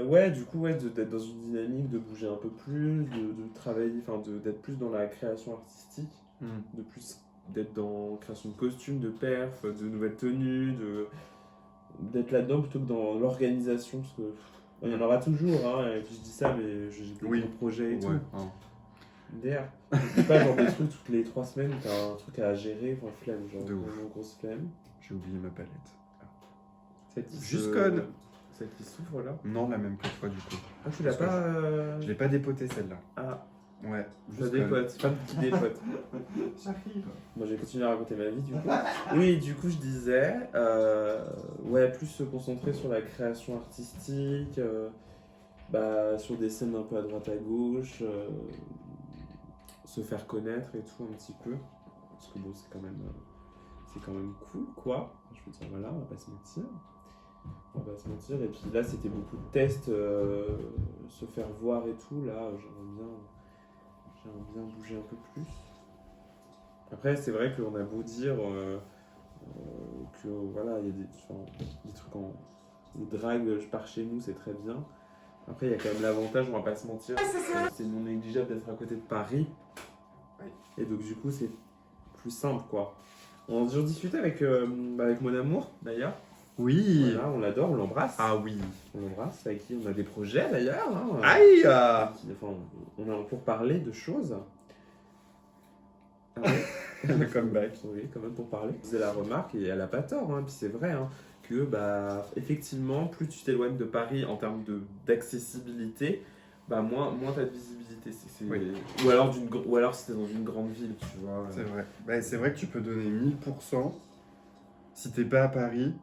Ouais, du coup, ouais, d'être dans une dynamique, de bouger un peu plus, de travailler, enfin d'être plus dans la création artistique, de plus d'être dans création de costumes, de perfs, de nouvelles tenues, d'être là-dedans plutôt que dans l'organisation, parce que il y en aura toujours, hein, et puis je dis ça, mais j'ai des Oui. gros projets et Ouais, tout. hein. D'ailleurs, c'est pas genre des trucs toutes les 3 semaines où t'as un truc à gérer, enfin flemme, genre De ouf. vraiment grosse flemme. J'ai oublié ma palette. Celle qui Juste se- code. Celle qui s'ouvre là. Non, la même que toi du coup. Ah, tu l'as Parce que pas. Je l'ai pas dépotée celle-là. Ah, Ouais, ça juste dépote, femme qui dépote. J'arrive. Moi j'ai continué à raconter ma vie du coup. Oui, du coup je disais, ouais, plus se concentrer sur la création artistique, sur des scènes un peu à droite à gauche, se faire connaître et tout un petit peu. Parce que bon, c'est quand même cool quoi. Je veux dire, voilà, on va pas se mentir. On va pas se mentir. Et puis là, c'était beaucoup de tests, se faire voir et tout. Là, j'aimerais bien bouger un peu plus. Après, c'est vrai qu'on a beau dire que voilà, il y a des trucs le drag, je pars chez nous, c'est très bien. Après, il y a quand même l'avantage, on va pas se mentir, c'est non négligeable d'être à côté de Paris. Et donc, du coup, c'est plus simple, quoi. On a déjà discuté avec mon amour, d'ailleurs. Oui. Voilà, on l'adore, on l'embrasse. Ah oui. On l'embrasse, avec qui on a des projets, d'ailleurs. Hein. Aïe. Enfin, on a pour parler de choses. Ah ouais. Le comeback. Oui, quand même pour parler. Je faisais la remarque et elle a pas tort, hein, puis c'est vrai, hein, que effectivement, plus tu t'éloignes de Paris en termes d'accessibilité, moins t'as de visibilité. Oui. Ou alors si t'es dans une grande ville, tu vois. C'est vrai. Bah, c'est vrai que tu peux donner 1000%. Si t'es pas à Paris,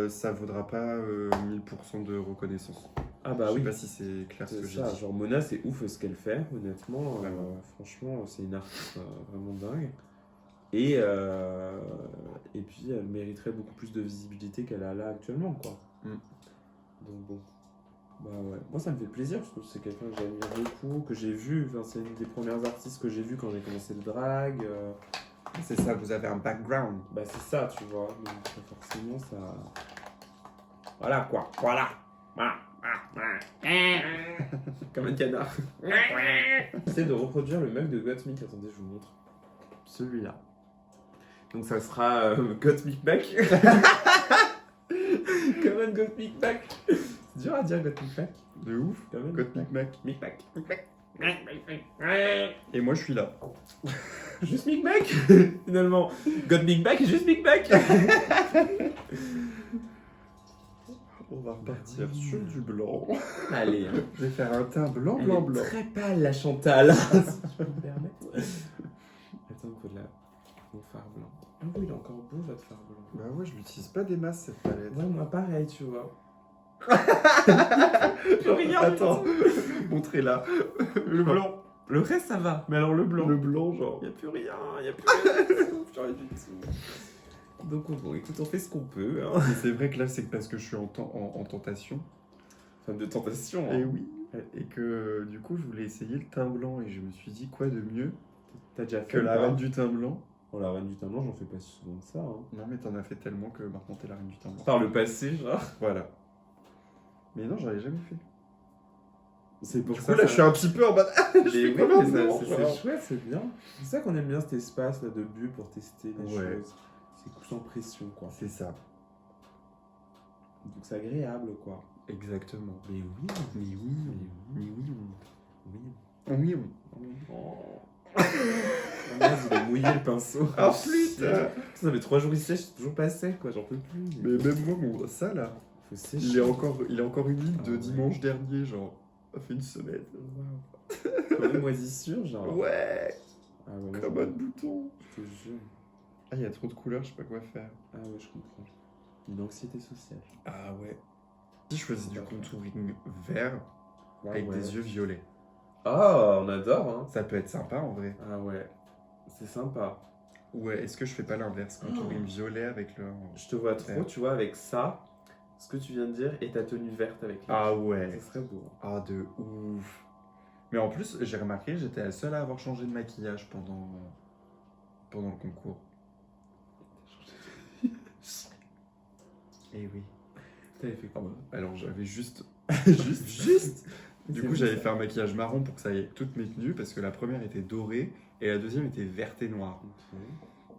ça vaudra pas 1000% de reconnaissance. Ah bah Je sais oui. pas si c'est clair ce C'est que j'ai ça, dit. genre Mona c'est ouf ce qu'elle fait, honnêtement, Vraiment. franchement c'est une artiste vraiment dingue. Et puis elle mériterait beaucoup plus de visibilité qu'elle a là actuellement quoi. Mm. Donc bon. Bah ouais, moi ça me fait plaisir parce que c'est quelqu'un que j'admire beaucoup, que j'ai vu, enfin, c'est une des premières artistes que j'ai vu quand j'ai commencé le drag. C'est ça, vous avez un background. Bah c'est ça, tu vois, donc forcément ça... Voilà quoi, voilà. Comme un canard. J'essaie de reproduire le mug de Gottmik, attendez, je vous montre. Celui-là. Donc ça sera Gottmik back. Comme un Gottmik back. C'est dur à dire Gottmik back. De ouf. Comme un Code Micmac. Micmac. Et moi, je suis là. Juste Micmac finalement. Gottmik back et juste Micmac. On va repartir sur du blanc. Allez, hein. Je vais faire un teint blanc, Elle blanc, est blanc. très pâle la Chantal, si je peux me permettre. Attends, il faut de la... Mon fard blanc. Ah oui, il est encore beau votre fard blanc. Bah ouais, je l'utilise pas des masses cette palette. Ouais, moi pareil, tu vois. Attends, montrez-la. Le blanc. Le reste ça va, mais alors le blanc. Le blanc, genre. Y a plus rien, y a plus rien. Plus rien du tout. Donc bon, écoute, on fait ce qu'on peut. Hein. Mais c'est vrai que là, c'est parce que je suis en tentation. Femme de tentation. Et Hein. oui. Et que du coup, je voulais essayer le teint blanc. Et je me suis dit, quoi de mieux T'as déjà fait que la reine du teint blanc? Oh, la reine du teint blanc, j'en fais pas si souvent que ça. Hein. Non, mais t'en as fait tellement que maintenant t'es la reine du teint blanc. Par le passé, genre. Voilà. Mais non, j'en ai jamais fait. C'est pour Du ça. coup, là, je suis un petit peu en mode. Mais fais oui, quoi mais maintenant, c'est genre chouette, c'est bien. C'est ça qu'on aime bien cet espace là de bulle pour tester les Ouais. choses. C'est coup sans pression quoi. C'est ça. Donc c'est agréable quoi. Exactement. Mais oui, Mais oui, mais mais oui. oui. Oui, Oh. Merde, il a mouillé le pinceau. Ah, putain. Ça fait 3 jours il sèche, c'est toujours pas sec quoi, j'en peux plus. Mais même moi, ça là, Faut sécher. il est encore humide de Ah ouais. dimanche dernier, genre. Ça fait une semaine. Comme une moisissure genre. Ouais, Ah ouais, moi, comme un bouton. je te jure. Ah, il y a trop de couleurs, je sais pas quoi faire. Ah ouais, je comprends. Une anxiété sociale. Ah ouais. Si je choisis du contouring vert avec des yeux violets, Ah, on adore hein. ça peut être sympa en vrai. Ah ouais, c'est sympa. Ouais, est-ce que je fais pas l'inverse, contouring violet avec le... Je te vois trop, Vert. tu vois, avec ça, ce que tu viens de dire, et ta tenue verte avec les Ah Ça ouais. serait beau. Ah de ouf. Mais en plus, j'ai remarqué, j'étais la seule à avoir changé de maquillage pendant le concours. Eh oui. T'avais fait quoi Alors j'avais juste... Juste Du coup, j'avais fait un maquillage marron pour que ça aille toutes mes tenues, parce que la première était dorée et la deuxième était verte et noire.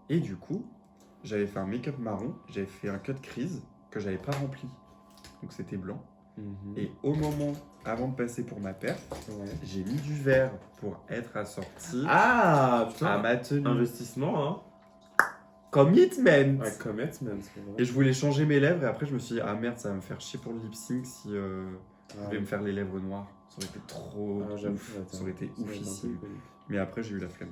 Et du coup, j'avais fait un make-up marron, j'avais fait un cut crease que j'avais pas rempli. Donc c'était blanc. Et au moment, avant de passer pour ma perf, Ouais. j'ai mis du vert pour être assorti Ah, à putain, ma tenue. investissement, hein. Commitment. Ouais, commitment, c'est vrai. Et je voulais changer mes lèvres et après je me suis dit, ah merde, ça va me faire chier pour le lip sync si je Ah, vais me faire les lèvres noires. Ça aurait été trop j'avoue, ouf. ouais, Ça aurait été ça va être un peu oufissime. connu. Mais après, j'ai eu la flemme.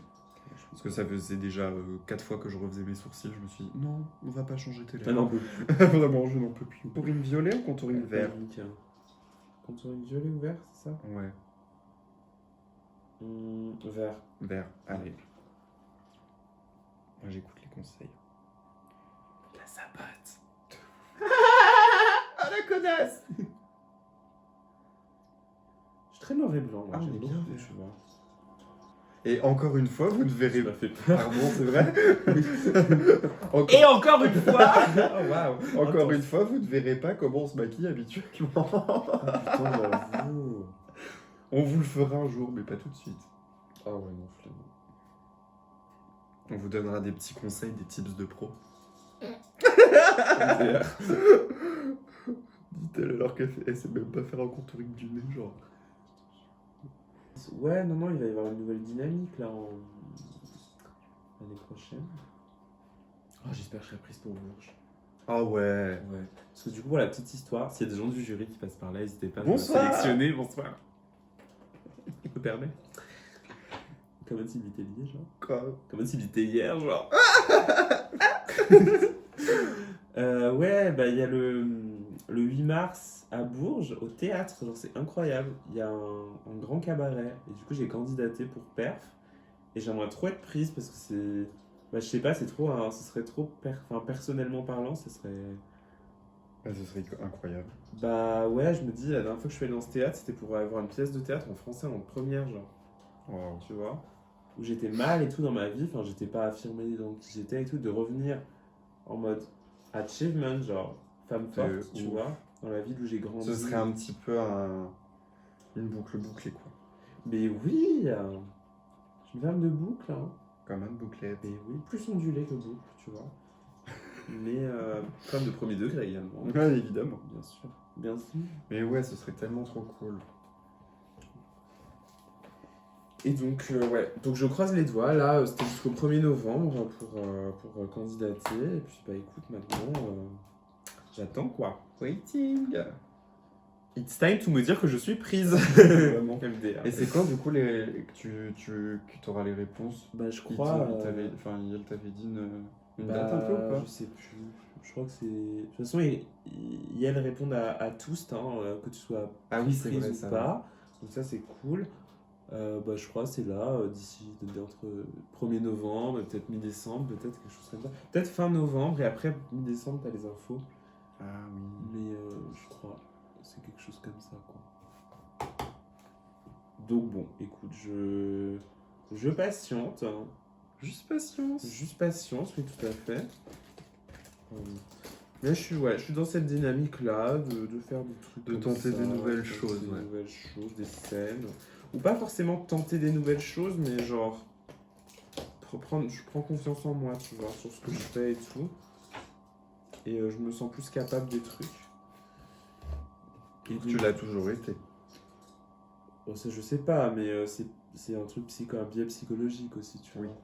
Parce que ça faisait déjà 4 fois que je refaisais mes sourcils. Je me suis dit, non, on va pas changer tes Ah lèvres. non, Vraiment, je n'en peux plus. Contouring violet ou contouring vert? Contouring violet ou vert, c'est ça Ouais, Vert. vert. Allez. Moi, j'écoute les conseils. La sabote. Ah, la connasse! Je suis très mauvais blanc, moi. Ah, j'aime on est beaucoup, bien tu vert. vois. Et encore une fois, vous ne verrez Ça m'a fait peur. Pardon, c'est vrai? Et encore une fois Oh waouh Encore une fois, vous ne verrez pas comment on se maquille habituellement. Putain, j'avoue. On vous le fera un jour, mais pas tout de suite. Ah ouais, non, flemme. On vous donnera des petits conseils, des tips de pro. Dit-elle alors qu'elle sait même pas faire un contouring du nez, genre. Ouais, non, il va y avoir une nouvelle dynamique là l'année prochaine. Oh, j'espère que je serai prise pour Bourges. Ah ouais. Ouais. Parce que du coup, pour la petite histoire, s'il y a des gens du jury qui passent par là, n'hésitez pas à me Bonsoir. sélectionner. Bonsoir. Je me permets. Comme s'il était lié, genre. Quoi? Comme s'il était hier, genre. Ouais, bah il y a le 8 mars à Bourges, au théâtre, genre c'est incroyable. Il y a un grand cabaret. Et du coup, j'ai candidaté pour perf. Et j'aimerais trop être prise parce que c'est. Bah, je sais pas, c'est trop. Ce serait trop. Enfin, personnellement parlant, ce serait. Ce serait incroyable. Bah ouais, je me dis, la dernière fois que je suis allé dans ce théâtre, c'était pour avoir une pièce de théâtre en français en première, genre, Waouh. tu vois. Où j'étais mal et tout dans ma vie, enfin j'étais pas affirmée dans qui j'étais et tout, de revenir en mode achievement, genre femme C'est forte, tu ouf. vois, dans la ville où j'ai grandi. Ce serait un petit peu une boucle bouclée, quoi. Mais oui, je suis une femme de boucle, hein. Comme une bouclette. Mais oui, plus ondulée que boucle, tu vois. Mais femme de premier degré également. Ouais, évidemment. Bien sûr, bien sûr. Mais ouais, ce serait tellement trop cool. Et donc, ouais, donc je croise les doigts, là, c'était jusqu'au 1er novembre pour candidater. Et puis, bah écoute, maintenant, j'attends quoi. Waiting. It's time to me dire que je suis prise. Vraiment. MDR. Et c'est quand, du coup, que tu auras les réponses? Bah, je Il crois. t'avait dit une date un peu ou pas? Je sais plus. Je crois que c'est. De toute façon, elles répondent à tous, hein, que tu sois Ah oui, c'est prise vrai, ou ça. pas. Donc, ça, c'est cool. Bah, je crois que c'est là, d'ici entre 1er novembre, peut-être mi-décembre, peut-être quelque chose comme ça. Peut-être fin novembre et après mi-décembre, t'as les infos. Ah oui. Mais je crois c'est quelque chose comme ça, quoi. Donc bon, écoute, je patiente, hein. Juste patience. Juste patience, oui, tout à fait. Mais je suis dans cette dynamique-là de faire des trucs De comme tenter ça, des nouvelles de tenter choses, des ouais. nouvelles choses, des scènes. Ou pas forcément tenter des nouvelles choses, mais genre je prends confiance en moi, tu vois, sur ce que je fais et tout. Et je me sens plus capable des trucs. Et Tu l'as toujours été. Bon, ça, je sais pas, mais c'est un truc un biais psychologique aussi, tu Oui. vois.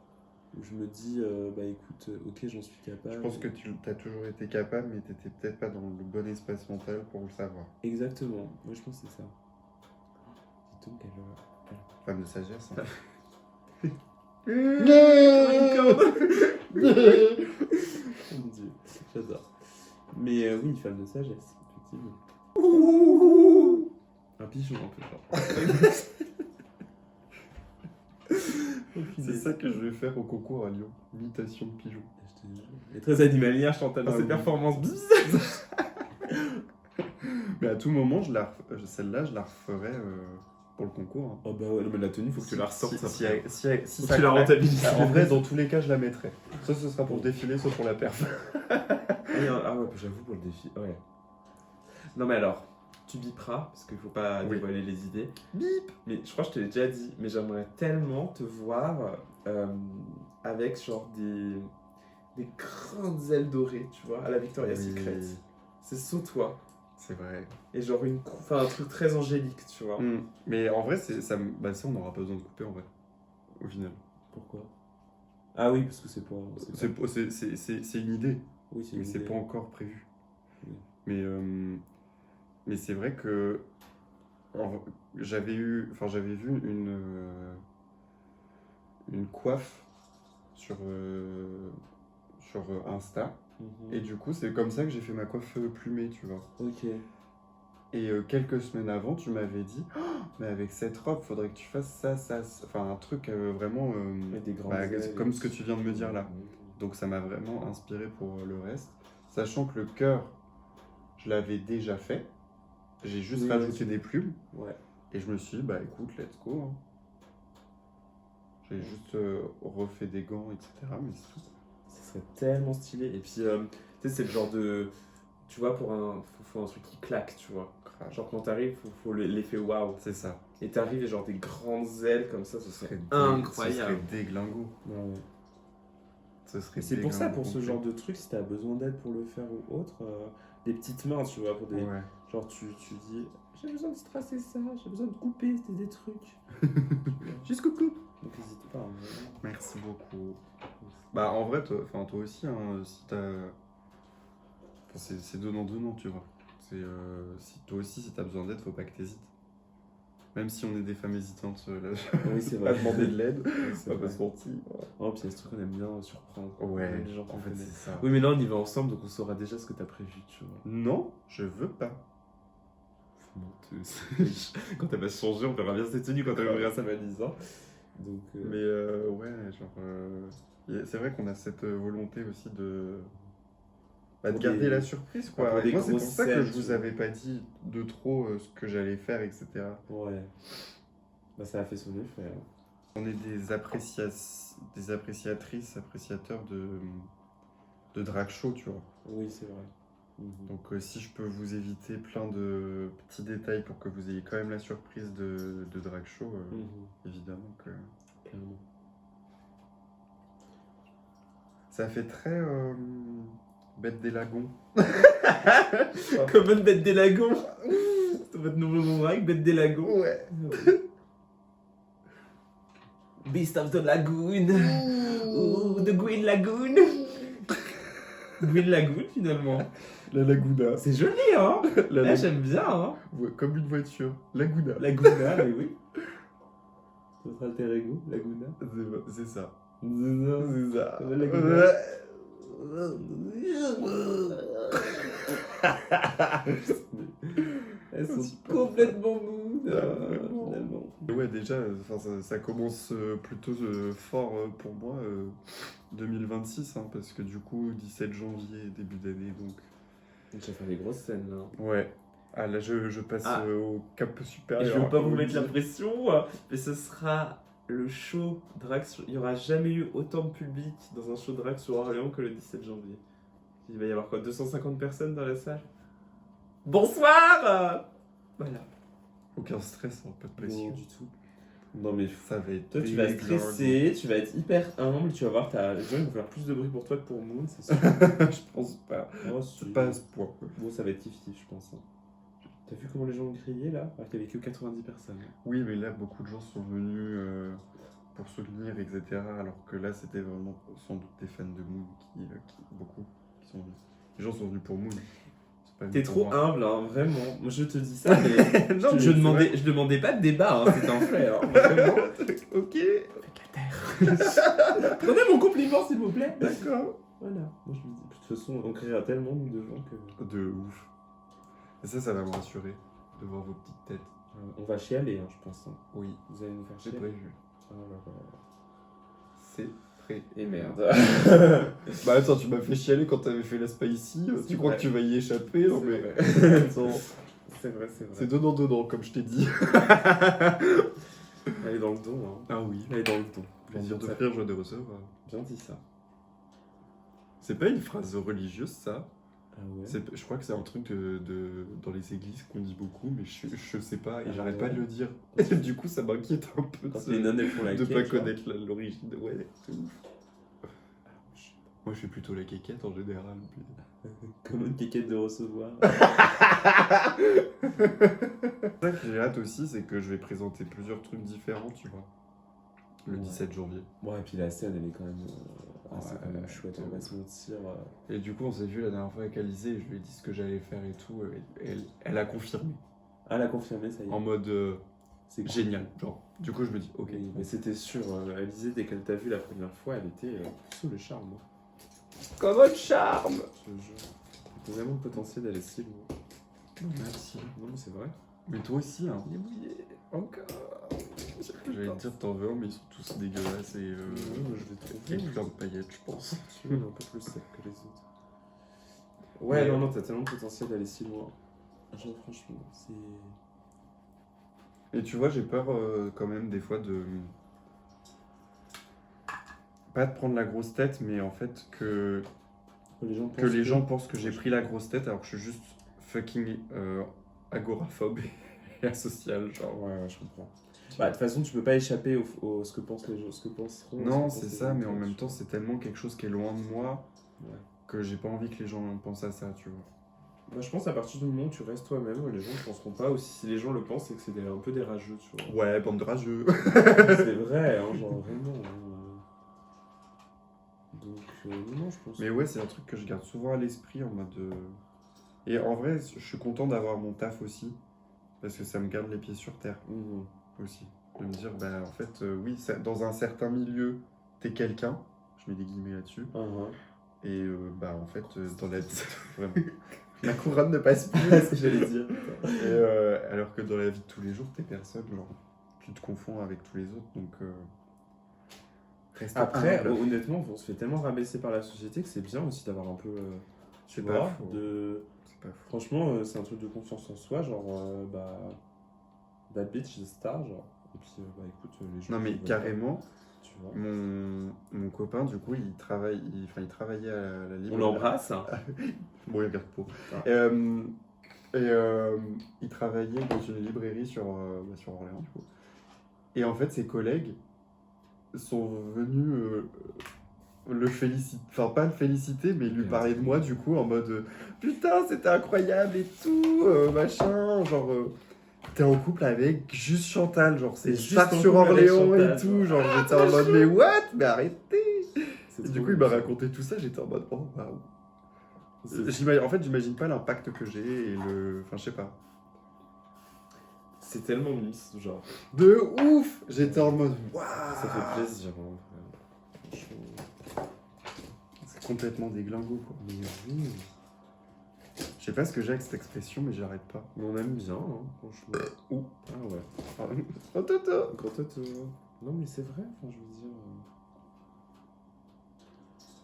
Où je me dis, bah écoute, ok, j'en suis capable. Je pense que tu as toujours été capable, mais tu n'étais peut-être pas dans le bon espace mental pour le savoir. Exactement, moi je pense que c'est ça. Dis donc, Femme de sagesse. Hein. Mon Dieu, j'adore. Mais oui, une femme de sagesse, effectivement. Un pigeon un peu, genre. C'est ça que je vais faire au concours à Lyon. Imitation de pigeon. Elle est très animalière, Chantal, dans Ah ses oui. performances. Mais à tout moment, celle-là, je la referai pour le concours. Hein. Oh bah ouais, non, mais la tenue, faut que tu la ressortes. Si après. si Faut ça que tu la claque. rentabilises. En vrai, dans tous les cas, je la mettrai. Soit ce sera pour le défilé, soit pour la perf. Ah ouais, j'avoue pour le défi. Ouais. Non mais alors, tu biperas, parce qu'il faut pas Oui. dévoiler les idées. Bip. Mais je crois que je te l'ai déjà dit, mais j'aimerais tellement te voir avec genre des grandes ailes dorées, tu vois, à la Victoria's Secret. C'est sous toi. C'est vrai. Et genre un truc très angélique, tu vois. Mais en vrai, ça, on n'aura pas besoin de couper en vrai. Au final. Pourquoi? Ah oui, parce que c'est pas... C'est une idée. Oui, c'est Mais une c'est idée. pas encore prévu. Oui. Mais c'est vrai que j'avais vu une coiffe sur Insta. Mhm. Et du coup, c'est comme ça que j'ai fait ma coiffe plumée, tu vois. Ok. Et quelques semaines avant, tu m'avais dit, oh, mais avec cette robe, faudrait que tu fasses ça. Enfin, un truc vraiment Avec des grandes bah, ailes comme et ce que tout. tu viens de me dire là. Donc ça m'a vraiment inspiré pour le reste. Sachant que le cœur, je l'avais déjà fait. J'ai juste Oui, rajouté ouais, des plumes. Ouais. Et je me suis dit, bah écoute, let's go. Hein. J'ai juste refait des gants, etc. Mais c'est tout. Ça serait tellement stylé. Et puis, tu sais, c'est le genre de... Tu vois, faut un truc qui claque, tu vois. Genre quand t'arrives, faut l'effet waouh. C'est ça. Et t'arrives et genre des grandes ailes comme ça, ce serait Ce incroyable. serait déglingo. Ouais. Ce serait Et c'est pour ça, déglingo pour ce complet. genre de truc, si t'as besoin d'aide pour le faire ou autre, des petites mains, tu vois, pour des... Ouais. Genre tu dis, j'ai besoin de tracer ça, j'ai besoin de couper, c'était des trucs. Juste coucou. Donc n'hésite pas. Hein, vraiment. Merci beaucoup. Bah en vrai, toi aussi, hein, si t'as... Enfin, c'est donnant, tu vois. Si toi aussi, si t'as besoin d'aide, faut pas que t'hésites. Même si on est des femmes hésitantes, là, Oui, c'est à vrai. demander de l'aide, Oui, c'est on va vrai. pas se mentir. Oh, puis il y a ce truc qu'on aime bien surprendre. Ouais, Même les gens en qu'on fait, connaît. c'est ça. Oui, mais là on y va ensemble, donc on saura déjà ce que t'as prévu, tu vois. Non, je veux pas. Menteuse. Quand elle va se changer, on verra bien ses tenues quand elle ouvrira sa valise. Hein. Donc, Mais ouais, genre... c'est vrai qu'on a cette volonté aussi de Pour garder des- la surprise, pour quoi. des Et moi, c'est pour grosses ça que scènes, je tu vous vois. avais pas dit de trop ce que j'allais faire, etc. Ouais. Bah, ça a fait son effet. Hein. On est des appréciatrices, appréciateurs de drag show, tu vois. Oui, c'est vrai. Donc si je peux vous éviter plein de petits détails pour que vous ayez quand même la surprise de drag show, évidemment que... Clairement. Ça fait très bête des lagons. Comme une bête des lagons. C'est votre nouveau nom drag, bête des lagons. Ouais. Beast of the Lagoon. Ooh, the Green Lagoon. Green Lagoon, finalement. La Laguna. C'est joli, hein. La J'aime bien, hein. Ouais, comme une voiture. Laguna. Laguna, mais oui. Notre alter ego, Laguna. C'est ça. C'est ça. La Laguna. Elles sont complètement moues, finalement. Ouais, déjà, ça commence plutôt fort pour moi, 2026, hein, parce que du coup, 17 janvier, début d'année, donc... Tu vas faire des grosses scènes, là. Ouais. Ah, là, je passe au cap Et supérieur. je veux pas comme vous on mettre dit. la pression, mais ce sera le show drag. Il n'y aura jamais eu autant de public dans un show drag sur Orléans que le 17 janvier. Il va y avoir quoi, 250 personnes dans la salle? Bonsoir. Voilà. Aucun stress, hein, pas de pression. Non, du tout. Non, mais Ça va être toi, tu vas déglinguant. stresser, tu vas être hyper humble, tu vas voir, les gens ils vont faire plus de bruit pour toi que pour Moon, c'est sûr. Je pense pas. Oh, si. C'est pas à ce point. Bon, ça va être kiff-kiff, je pense. Hein. T'as vu comment les gens ont crié là? Alors qu'il n'y avait que 90 personnes. Oui, mais là, beaucoup de gens sont venus pour soutenir, etc. Alors que là, c'était vraiment sans doute des fans de Moon beaucoup qui sont venus. Les gens sont venus pour Moon. C'est pas venu T'es pour trop moi. humble, hein, vraiment. Moi je te dis ça, mais Non, mais je c'est demandais pas de débat, hein, c'était un fait. Hein, vraiment. Ok, Prenez mon compliment s'il vous plaît. d'accord. Voilà. Moi je me dis, de toute façon, on criera tellement nous de gens que. De ouf. Et ça va me rassurer de voir vos petites têtes. On va chialer, hein, je pense. Hein. Oui, Vous allez nous faire c'est chialer. prévu. Ah, là, là. C'est prévu. Et merde. Bah attends, tu m'as fait chialer quand t'avais fait la ici. C'est Tu crois vrai. que tu vas y échapper? Non C'est mais... vrai. Attends, C'est vrai, c'est c'est vrai. donnant, comme je t'ai dit. Elle est dans le don, hein. Ah oui. Elle est dans le don. Plaisir Ça- d'offrir, joie de recevoir. Bien dit ça. C'est pas une phrase religieuse, ça. Ah ouais. Je crois que c'est un truc dans les églises qu'on dit beaucoup, mais je sais pas, et Ah j'arrête ouais. pas de le dire. Du coup, ça m'inquiète un peu Quand de, les nonnes elles font la de quête, pas genre. connaître l'origine. Ouais, c'est ouf. Moi, je fais plutôt la quéquette en général. Comme une quéquette de recevoir. Ça que j'ai hâte aussi, c'est que je vais présenter plusieurs trucs différents, tu vois. Le Ouais. 17 janvier. Ouais, et puis la scène, elle est quand même, c'est quand même Ouais, chouette, de on va ouf. se mentir. Et du coup, on s'est vu la dernière fois avec Alizé, et je lui ai dit ce que j'allais faire et tout. Et elle a confirmé. Ah, elle a confirmé, ça y est. En mode C'est cool. génial. Genre, du coup, je me dis, ok. Oui, mais c'était sûr, Alizée, dès qu'elle t'a vu la première fois, elle était sous le charme. hein. Comme un charme! Je te jure. T'as vraiment le potentiel d'aller si loin. Merci. Non, mais c'est vrai. Mais toi aussi, hein. Il est mouillé. Encore. J'allais te dire t'en veux un, mais ils sont tous dégueulasses et Je vais te avec plein de paillettes, je pense. Tu veux un peu plus sec que les autres. Ouais, Mais- non, t'as tellement de potentiel d'aller si loin. Genre, franchement, c'est. Et tu vois, j'ai peur quand même des fois de... Pas de prendre la grosse tête, mais en fait que les gens pensent que j'ai pris la grosse tête alors que je suis juste fucking agoraphobe et asocial, genre. Ouais, ouais, je comprends. Bah, de toute façon, tu peux pas échapper au ce que pensent les gens, ce que penseront. Non, ce que c'est pensent ça, les mais gens, en même tu temps, vois. c'est tellement quelque chose qui est loin de moi Ouais. que j'ai pas envie que les gens pensent à ça, tu vois. Bah, je pense à partir du moment où tu restes toi-même, les gens ne penseront pas. Ou si les gens le pensent, c'est que c'est un peu des rageux, tu vois. Ouais, bande de rageux. C'est vrai, hein, genre vraiment. Hein. Donc, non, je pense. Mais ouais, c'est un truc que je garde souvent à l'esprit en mode. Et en vrai, je suis content d'avoir mon taf aussi, parce que ça me garde les pieds sur terre Mhm. aussi. De me dire, bah en fait, oui, dans un certain milieu, t'es quelqu'un, je mets des guillemets là-dessus, et bah en fait, dans la vie, vraiment, ma couronne ne passe plus, C'est ce que j'allais dire. et, alors que dans la vie de tous les jours, t'es personne, genre, tu te confonds avec tous les autres, donc. Reste Après, humble. honnêtement, on se fait tellement rabaisser par la société que c'est bien aussi d'avoir un peu. Tu C'est pas vois, faux. C'est pas fou. franchement, c'est un truc de confiance en soi, genre, that bitch is a star, genre. Et puis, écoute, les gens. Non, mais qui veulent carrément, pas, tu vois. mon copain, du coup, il travaillait à la On librairie. l'embrasse. Bon, il regarde pas. Ah. Il travaillait dans une librairie sur Orléans, du coup. Et en fait, ses collègues sont venus le féliciter, enfin pas le féliciter, mais lui parler de moi, du coup, en mode putain, c'était incroyable et tout, machin, genre. T'es en couple avec juste Chantal, genre c'est T'es juste Star en sur couple avec Orléans et Chantal, tout, genre. genre j'étais en mode mais what? Mais arrêtez! C'est Et trop du coup il m'a mignon. raconté tout ça, j'étais en mode oh waouh. C'est- En fait j'imagine pas l'impact que j'ai et enfin je sais pas. C'est tellement miss, genre. De ouf! J'étais en mode waouh! Ça fait plaisir, hein, franchement. C'est complètement déglingo quoi. Mais oui. Je sais pas ce que j'ai avec cette expression mais j'arrête pas. Mais on aime bien, hein, franchement. Ouh. Ah ouais. Oh Toto! Gros toto. Non, mais c'est vrai, enfin, je veux dire.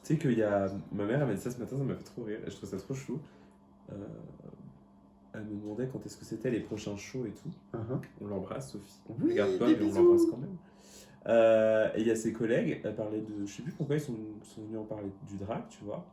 Tu sais qu'il y a. Ma mère, elle m'a dit ça ce matin, ça m'a fait trop rire, et je trouve ça trop chou. Elle me demandait quand est-ce que c'était les prochains shows et tout. On l'embrasse, Sophie. On Oui, regarde pas, des mais on bisous. l'embrasse quand même. Et il y a ses collègues, elle parlait de. Je sais plus pourquoi ils sont venus en parler du drag, tu vois.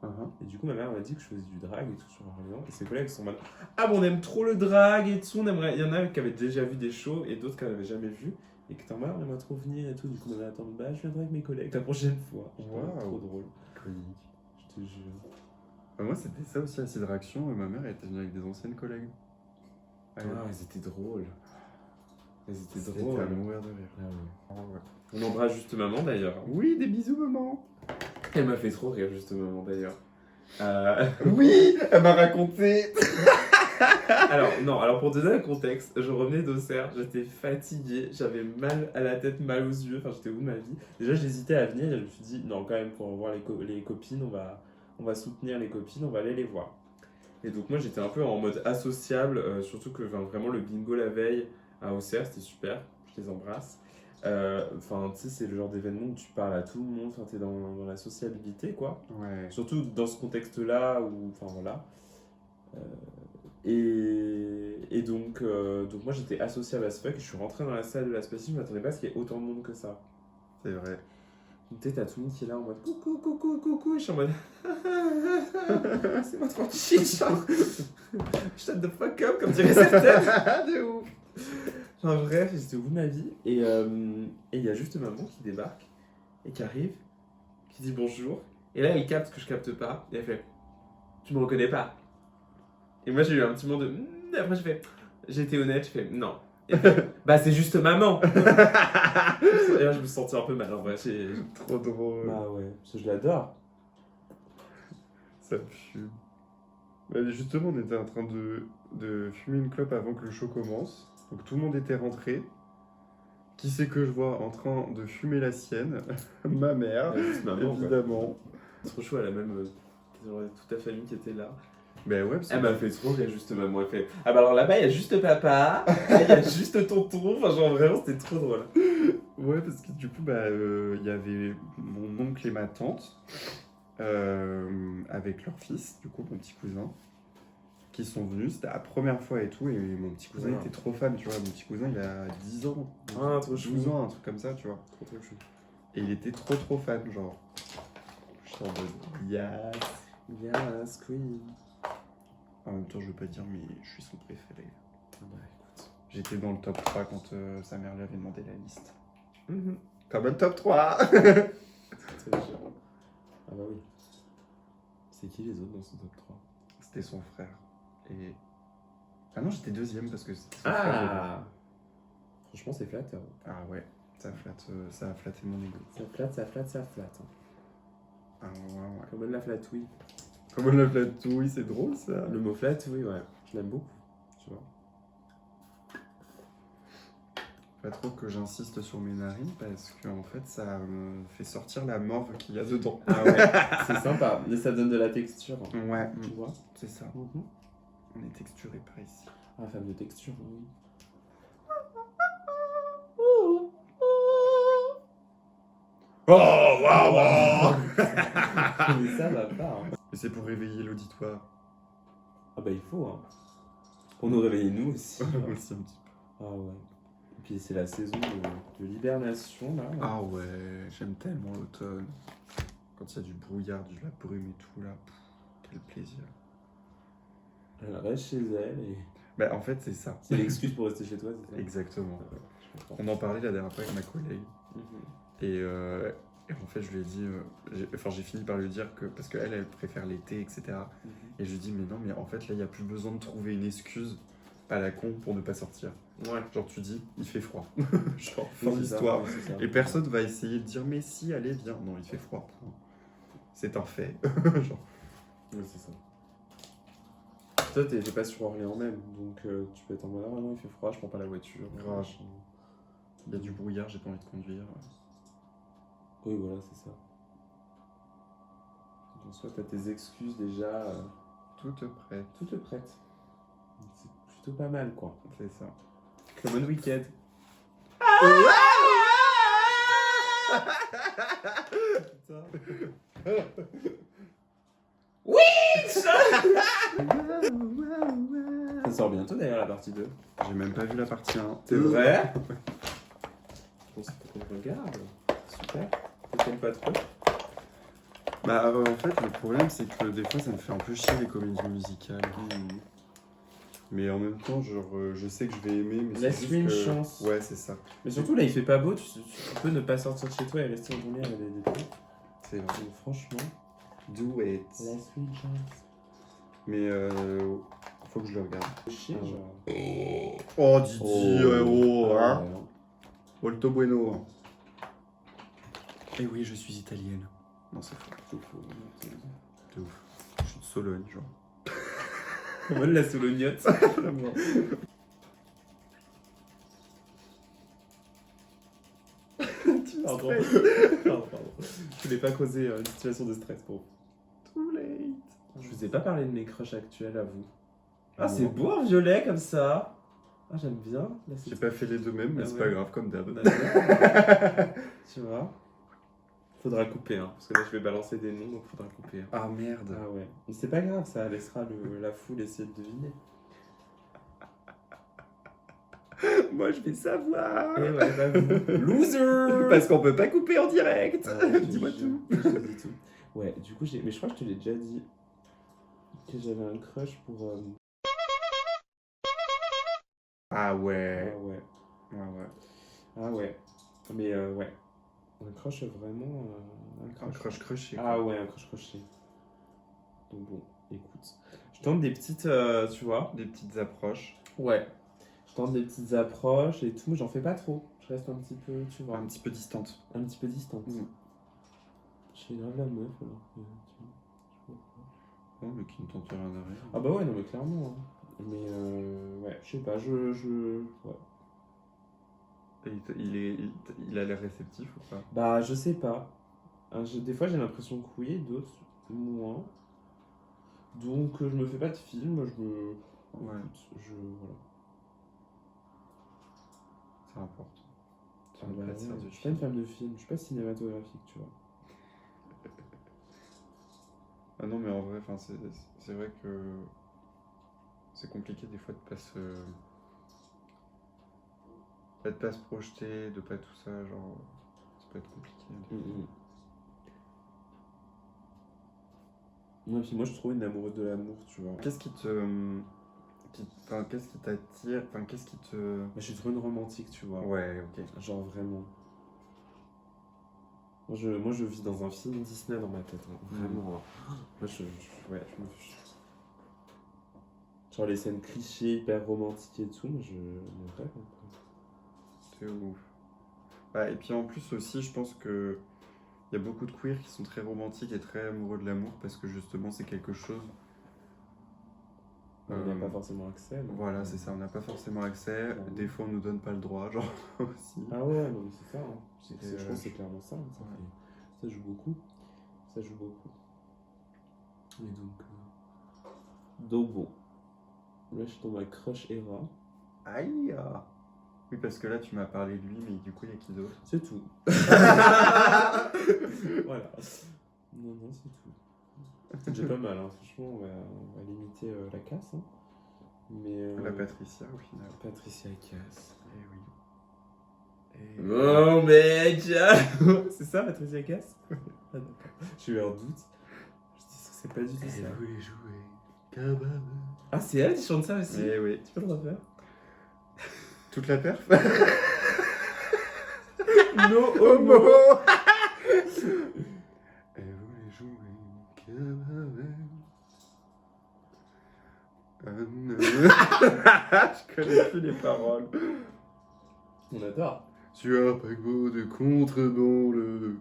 Et du coup, ma mère m'a dit que je faisais du drag et tout sur Orléans. Et ses collègues sont en mode ah, bon, on aime trop le drag et tout. On aimerait... Il y en a qui avaient déjà vu des shows et d'autres qui n'avaient jamais vu. Et qui étaient en mode on aimerait trop venir et tout. Du coup, on avait attendu, bah, je viendrai avec mes collègues la prochaine fois. Waouh. Trop drôle. Comique. Je te jure. Moi c'était ça aussi à Sideraction, ma mère elle était venue avec des anciennes collègues. Ah, elles étaient drôles. Elles étaient C'était drôles. à mourir de rire. Ah ouais. Ah ouais. On embrasse juste maman d'ailleurs. Oui, des bisous maman. Elle m'a fait trop rire juste maman d'ailleurs. Oui, elle m'a raconté. Alors pour te donner le contexte, je revenais d'Auxerre, j'étais fatiguée, j'avais mal à la tête, mal aux yeux, enfin j'étais au bout de ma vie. Déjà j'hésitais à venir et je me suis dit non quand même pour voir les copines, on va soutenir les copines, on va aller les voir. Et donc moi j'étais un peu en mode associable, surtout que vraiment le bingo la veille à Auxerre c'était super, je les embrasse. Enfin tu sais c'est le genre d'événement où tu parles à tout le monde, enfin t'es dans la sociabilité quoi. Ouais. Surtout dans ce contexte-là où, enfin voilà. Et donc moi j'étais associable à ce fuck et je suis rentré dans la salle de la Spacie, je m'attendais pas à ce qu'il y ait autant de monde que ça. C'est vrai. Donc t'as tout le monde qui est là en mode coucou, coucou, coucou, et je suis en mode c'est pas tranquille, genre shut the fuck up comme dirait certaines. De ouf. Enfin bref, j'étais au bout de ma vie et il y a juste maman qui débarque et qui arrive, qui dit bonjour, et là elle capte ce que je capte pas, et elle fait tu me reconnais pas? Et moi j'ai eu un petit moment de et après j'ai été honnête, je fais non. Et elle fait, bah c'est juste maman. Et là je me sentais un peu mal en vrai. Trop drôle. Bah ouais, parce que je l'adore. Ça me fume. Bah, justement, on était en train de fumer une clope avant que le show commence. Donc tout le monde était rentré. Qui c'est que je vois en train de fumer la sienne? Ma mère, Juste maman, quoi. évidemment. Trop chou, elle a même genre, toute ta famille qui était là. Ben ouais, parce que Elle m'a fait trop rire juste maman. Elle fait ah bah alors là-bas il y a juste papa, là il y a juste tonton. Enfin genre vraiment c'était trop drôle. ouais, parce que du coup, il y avait mon oncle et ma tante avec leur fils, du coup, mon petit cousin, qui sont venus. C'était la première fois et tout. Et mon petit cousin Ouais. était trop fan, tu vois. Mon petit cousin, il a 10 ans, Ah, trop 12 chou. ans, un truc comme ça, tu vois. Trop trop chou. Et il était trop fan, genre. Je suis en mode yes. Yes, queen. En même temps, je veux pas dire, mais je suis son préféré. Ah bah écoute. J'étais dans le top 3 quand sa mère lui avait demandé la liste. Mhm. Comme un top 3. C'est très cher. Ah bah oui. C'est qui les autres dans ce top 3? C'était son frère. Et... Ah non, j'étais deuxième parce que c'était son frère. Ah franchement c'est flatteur. Ah ouais, ça a flatté mon ego. Ça flatte, ça flatte, ça flatte. Hein. Ah ouais. Comme la flatouille. Comment la flatouille, c'est drôle ça. Le mot flatouille, ouais. Je l'aime beaucoup. Tu vois. Pas trop que j'insiste sur mes narines parce que en fait ça me fait sortir la morve qu'il y a dedans. Ah ouais, c'est sympa. Mais ça donne de la texture. Ouais, Tu vois. c'est ça. On est texturé par ici. Ah, femme de texture, oui. Oh waouh. Mais ça va pas. Hein. Mais c'est pour réveiller l'auditoire. Ah bah il faut, hein. Pour nous réveiller nous aussi. Aussi un petit peu. Ah ouais. Et puis c'est la saison de l'hibernation là. Ah ouais, j'aime tellement l'automne. Quand il y a du brouillard, de la brume et tout là, quel plaisir. Elle reste chez elle et Bah en fait c'est ça. c'est l'excuse pour rester chez toi, c'est ça? Exactement. Ouais, je comprends. On en parlait la dernière fois avec ma collègue. Mhm. Et en fait je lui ai dit, j'ai fini par lui dire que, parce qu'elle elle préfère l'été, etc. Mhm. Et je lui ai dit mais non mais en fait là il n'y a plus besoin de trouver une excuse à la con pour ne pas sortir. Ouais. Genre tu dis il fait froid. Genre Oui, fin c'est ça, d'histoire. oui, c'est ça. Et personne va essayer de dire mais si allez viens. Non il fait froid. C'est un fait. Genre. Oui, c'est ça. Toi, t'es pas sur Orléans même, donc tu peux être en mode ah non, il fait froid, je prends pas la voiture. Grave. machin. Il y a du brouillard, j'ai pas envie de conduire. Oui, voilà, c'est ça. Donc, soit t'as tes excuses déjà Toute prête. toutes prêtes. Donc, c'est plutôt pas mal, quoi. C'est ça. Comme un week-end. Ça sort bientôt d'ailleurs la partie 2. J'ai même pas vu la partie 1. C'est vrai? Bon, c'est pour qu'on regarde. Super. T'aimes pas trop? Bah en fait le problème c'est que des fois ça me fait un peu chier les comédies musicales. Mais en même temps genre je sais que je vais aimer mais c'est juste Laisse-lui une que... chance. Ouais c'est ça. Mais surtout là il fait pas beau, tu peux ne pas sortir de chez toi et rester en journée avec des trucs. C'est vrai. Donc, franchement, Do it. laisse-lui une chance. Mais faut que je le regarde. Chier, Ah. genre. Oh Didi, Ah, hein. ouais. Molto bueno. Hein. Eh oui je suis italienne. Non c'est faux. C'est faux. De ouf. Je suis de Sologne genre. Comment la solognotte? Vraiment. Pardon. Pardon. Je voulais pas causer une situation de stress pour vous. Too late. Je vous ai pas parlé de mes crushs actuels à vous. Ah, Ah c'est non. beau en violet comme ça. Ah, j'aime bien. Là, c'est J'ai pas fait les deux mêmes mais Ah c'est ouais. pas grave comme d'hab. Tu vois? Faudra couper, hein, parce que là je vais balancer des noms, donc faudra couper. Hein. Ah merde. Ah ouais. Mais c'est pas grave, ça laissera la foule essayer de deviner. Moi je vais savoir. Eh ouais, bah vous. Loser! Parce qu'on peut pas couper en direct. Ah, je te Dis-moi jure, tout. je te dis tout. Ouais, du coup, mais je crois que je te l'ai déjà dit que j'avais un crush pour. Ah ouais. Ah ouais. Ah ouais. Ah ouais. Mais ouais. Un crush vraiment. Un crush crushé. Ah ouais, un crush crushé. Donc bon, écoute. Je tente des petites. Tu vois? Des petites approches. Ouais. Je tente des petites approches et tout, mais j'en fais pas trop. Je reste un petit peu, tu vois. Un petit peu distante. Un petit peu distante. Mm. Je fais grave la meuf alors que, tu vois. Oh mais qui ne tente rien à rien. Ah bah ouais, non mais clairement. Hein. Mais ouais, je sais pas, ouais. Et il a l'air réceptif ou pas? Bah je sais pas. Des fois j'ai l'impression que oui, d'autres moins. Donc je me fais pas de film, Ouais. voilà. C'est important. Ah ne bah pas te ouais, faire de je suis pas une fan de film, je suis pas cinématographique, tu vois. Ah non mais en vrai, c'est vrai que c'est compliqué des fois de pas se projeter, de pas tout ça, genre ça peut être compliqué. Ouais, puis moi je trouve une amoureuse de l'amour, tu vois. Qu'est-ce qui qu'est-ce qui t'attire, qu'est-ce qui te... Moi je suis trop une romantique, tu vois. Ouais, ok. Genre vraiment. Moi je vis dans un film Disney dans ma tête, hein. Vraiment. Hein. Moi genre les scènes clichés, hyper romantiques et tout, moi je me rêve un peu. C'est ouf. Bah, et puis en plus aussi, je pense que il y a beaucoup de queers qui sont très romantiques et très amoureux de l'amour parce que justement c'est quelque chose. On n'a pas forcément accès. Donc... Voilà, c'est ça, on n'a pas forcément accès. Des fois on nous donne pas le droit, genre aussi. Ah ouais, non mais c'est ça. Hein. Et Je pense que c'est clairement ça. Hein. Ça joue beaucoup. Ça joue beaucoup. Et donc bon. Là je suis dans ma crush era. Aïe. Oui, parce que là tu m'as parlé de lui, mais du coup il y a qui d'autre? C'est tout. Voilà. Non, c'est tout. C'est déjà pas mal, hein. Franchement, on va limiter la casse. Hein. Mais, La Patricia, au final. Patricia Cass. Eh oui. Oh mec. C'est ça, Patricia Cass? Ah, d'accord. J'ai eu un doute. Je dis, c'est pas du tout ça. voulait jouer cabane. Ah, c'est elle qui chante ça aussi? Eh oui. Tu peux le refaire? Toute la perf. No Homo. homo. Elle voulait jouer cabane. Je connais plus les paroles. On adore. Sur un paquebot de contrebande.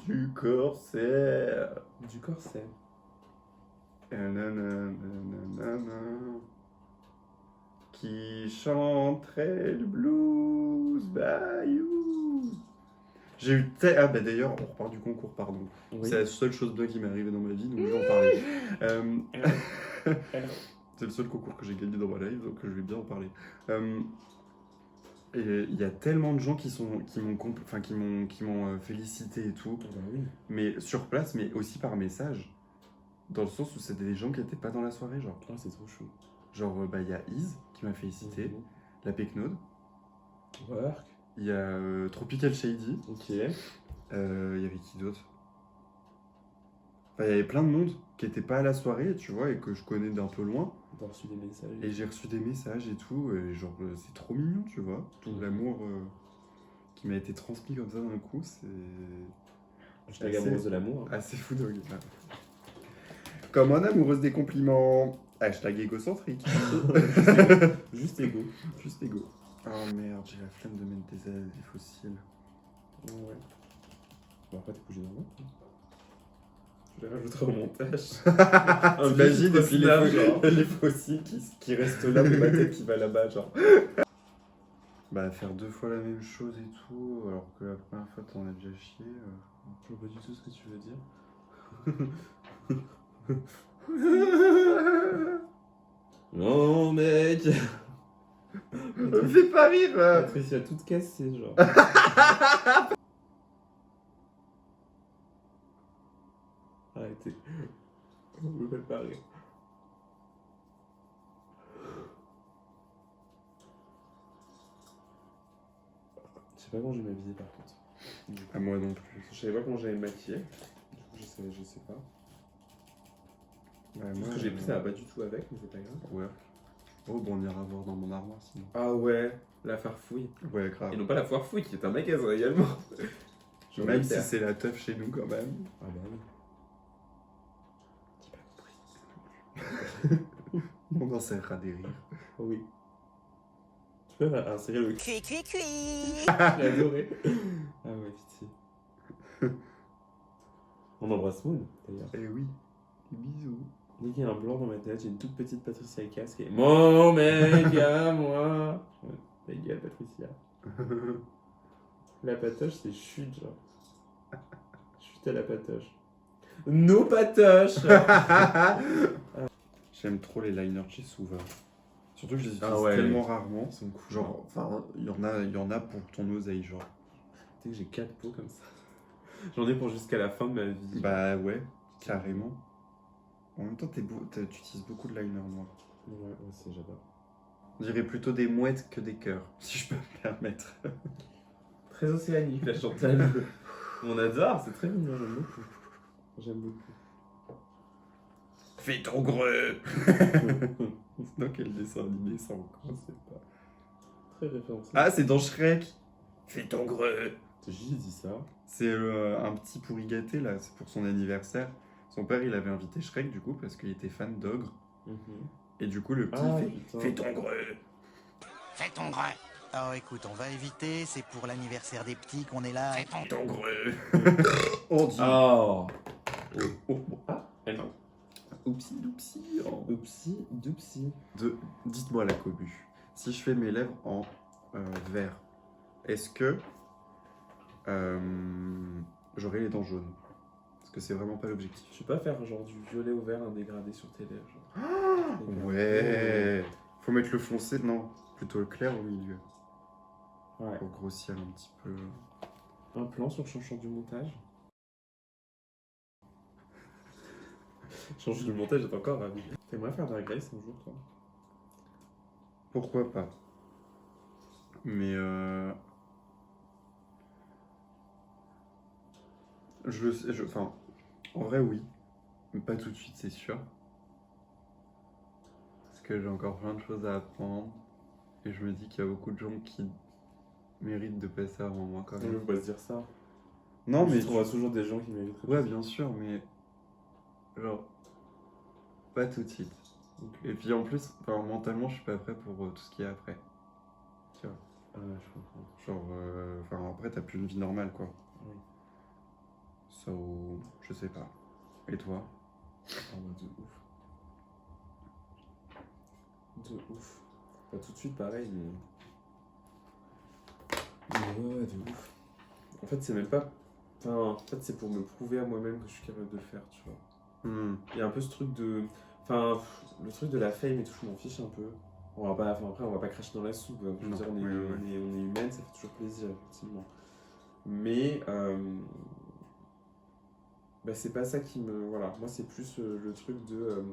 Du corsaire. Du corset. Qui chanterait le blues bayou. J'ai eu Ah bah d'ailleurs, on repart du concours, pardon. Oui. C'est la seule chose bien qui m'est arrivée dans ma vie, donc je vais en parler. C'est le seul concours que j'ai gagné dans ma life, donc je vais bien en parler. Et il y a tellement de gens qui m'ont félicité et tout, Bah oui. mais sur place, mais aussi par message, dans le sens où c'était des gens qui n'étaient pas dans la soirée, genre. Oh, c'est trop chou. Genre, bah il y a Iz qui m'a félicité, Mhm. la Pecnode, Work. il y a Tropical Shady, Ok. il y avait qui d'autre? Enfin, il y avait plein de monde qui n'était pas à la soirée, tu vois, et que je connais d'un peu loin. T'as reçu des messages. Et j'ai reçu des messages et tout, et genre c'est trop mignon, tu vois. Tout Mhm. l'amour qui m'a été transmis comme ça d'un coup, c'est Je t'ai amoureuse de l'amour. Hein. assez fou de Comme un amoureuse des compliments. Hashtag égocentrique. Juste égo. Juste égo. Oh merde, j'ai la flemme de mettre des fossiles. Ouais. Bon, après, t'es bougé dans le Je les rajouterai au montage. T'imagines, et puis snap, genre. les fossiles qui restent là, mais ma tête qui va là-bas, genre. Bah, faire 2 fois la même chose et tout, alors que la première fois t'en as déjà chié. Je vois pas du tout ce que tu veux dire. Non, mec. Me fais pas rire. Patricia toute cassée, genre. Arrêtez. On me fait pas rire. Je sais pas comment je vais m'habiller par contre. À moi non plus. Je savais pas comment j'allais me maquiller. Du coup, je sais pas. Ouais, Tout ce que j'ai pris, ça va pas du tout avec, mais c'est pas grave. Ouais. Oh, bon, on ira voir dans mon armoire sinon. Ah ouais, la farfouille. Ouais, grave. Et non pas la foire fouille qui est un magasin également. Même si c'est la teuf chez nous quand même. Ah bah oui. J'ai pas compris. On en serrera des rires. Oh oui. Tu peux insérer le Cui, cui, cui. J'ai adoré. Ah ouais, pitié. On embrasse Moon d'ailleurs. Eh oui. Bisous. Dès qu'il y a un blanc dans ma tête, j'ai une toute petite Patricia Cass qui est mon mec à moi. Ouais, ta gueule, Patricia. La patoche, c'est chute, genre. Chute à la patoche. Nos patoches. J'aime trop les liners chez Suva. Surtout que je les utilise Ah ouais. tellement rarement. Ils sont cool. Genre, enfin, il y en a pour ton oseille, genre. Tu sais que j'ai 4 pots comme ça. J'en ai pour jusqu'à la fin de ma vie. Bah ouais, carrément. En même temps, tu utilises beaucoup de liners, moi. Ouais, c'est j'adore. On dirait plutôt des mouettes que des cœurs, si je peux me permettre. Très océanique la Chantal. On adore, c'est très mignon, j'aime beaucoup. J'aime beaucoup. Fais ton greu. Dans quel dessin animé ça encore? Je sais pas. Très référencé. Ah, c'est dans Shrek. Fais ton greu. J'ai dit ça. C'est un petit pourri gâté, là, c'est pour son anniversaire. Son père, il avait invité Shrek, du coup, parce qu'il était fan d'ogre. Et du coup, le petit Ah, fait putain. Fais ton greu. Fais ton greu. Oh, écoute, on va éviter. C'est pour l'anniversaire des petits qu'on est là. Fais ton Ton greu. On dit. Oh. Ah, elle non. Oupsi, doupsi. Oupsi, doupsi. Dites-moi la cobu. Si je fais mes lèvres en vert, est-ce que j'aurai les dents jaunes? Parce que c'est vraiment pas l'objectif. Je vais pas faire genre du violet au vert un dégradé sur tes lèvres. Genre. Ouais. Faut mettre le foncé, non. Plutôt le clair au milieu. Ouais. Pour grossir un petit peu. Un plan sur changeant du montage. Change le montage, j'étais encore ravi. T'aimerais faire Drag Race un jour, toi? Pourquoi pas? Mais enfin, en vrai, oui. Mais pas tout de suite, c'est sûr. Parce que j'ai encore plein de choses à apprendre. Et je me dis qu'il y a beaucoup de gens qui méritent de passer avant moi quand On même. va se dire ça. Non, mais Tu trouveras toujours des gens qui méritent. ouais, bien sûr, mais genre, pas tout de suite. Et puis en plus, enfin, mentalement, je suis pas prêt pour tout ce qui est après. Tu vois. Je comprends. Genre, enfin, après, t'as plus une vie normale, quoi. Oui. So, je sais pas. Et toi? De ouf. De ouf. Pas tout de suite pareil, mais ouais, de ouf. En fait, c'est même pas. Enfin, en fait, c'est pour me prouver à moi-même que je suis capable de le faire, tu vois. Il y a un peu ce truc de. Enfin, le truc de la fame et tout, je m'en fiche un peu. On va pas, enfin, après, on va pas cracher dans la soupe. Je veux Non, dire, oui, oui. on est humaine, ça fait toujours plaisir, effectivement. Mais bah, c'est pas ça qui me. Voilà, moi, c'est plus le truc de.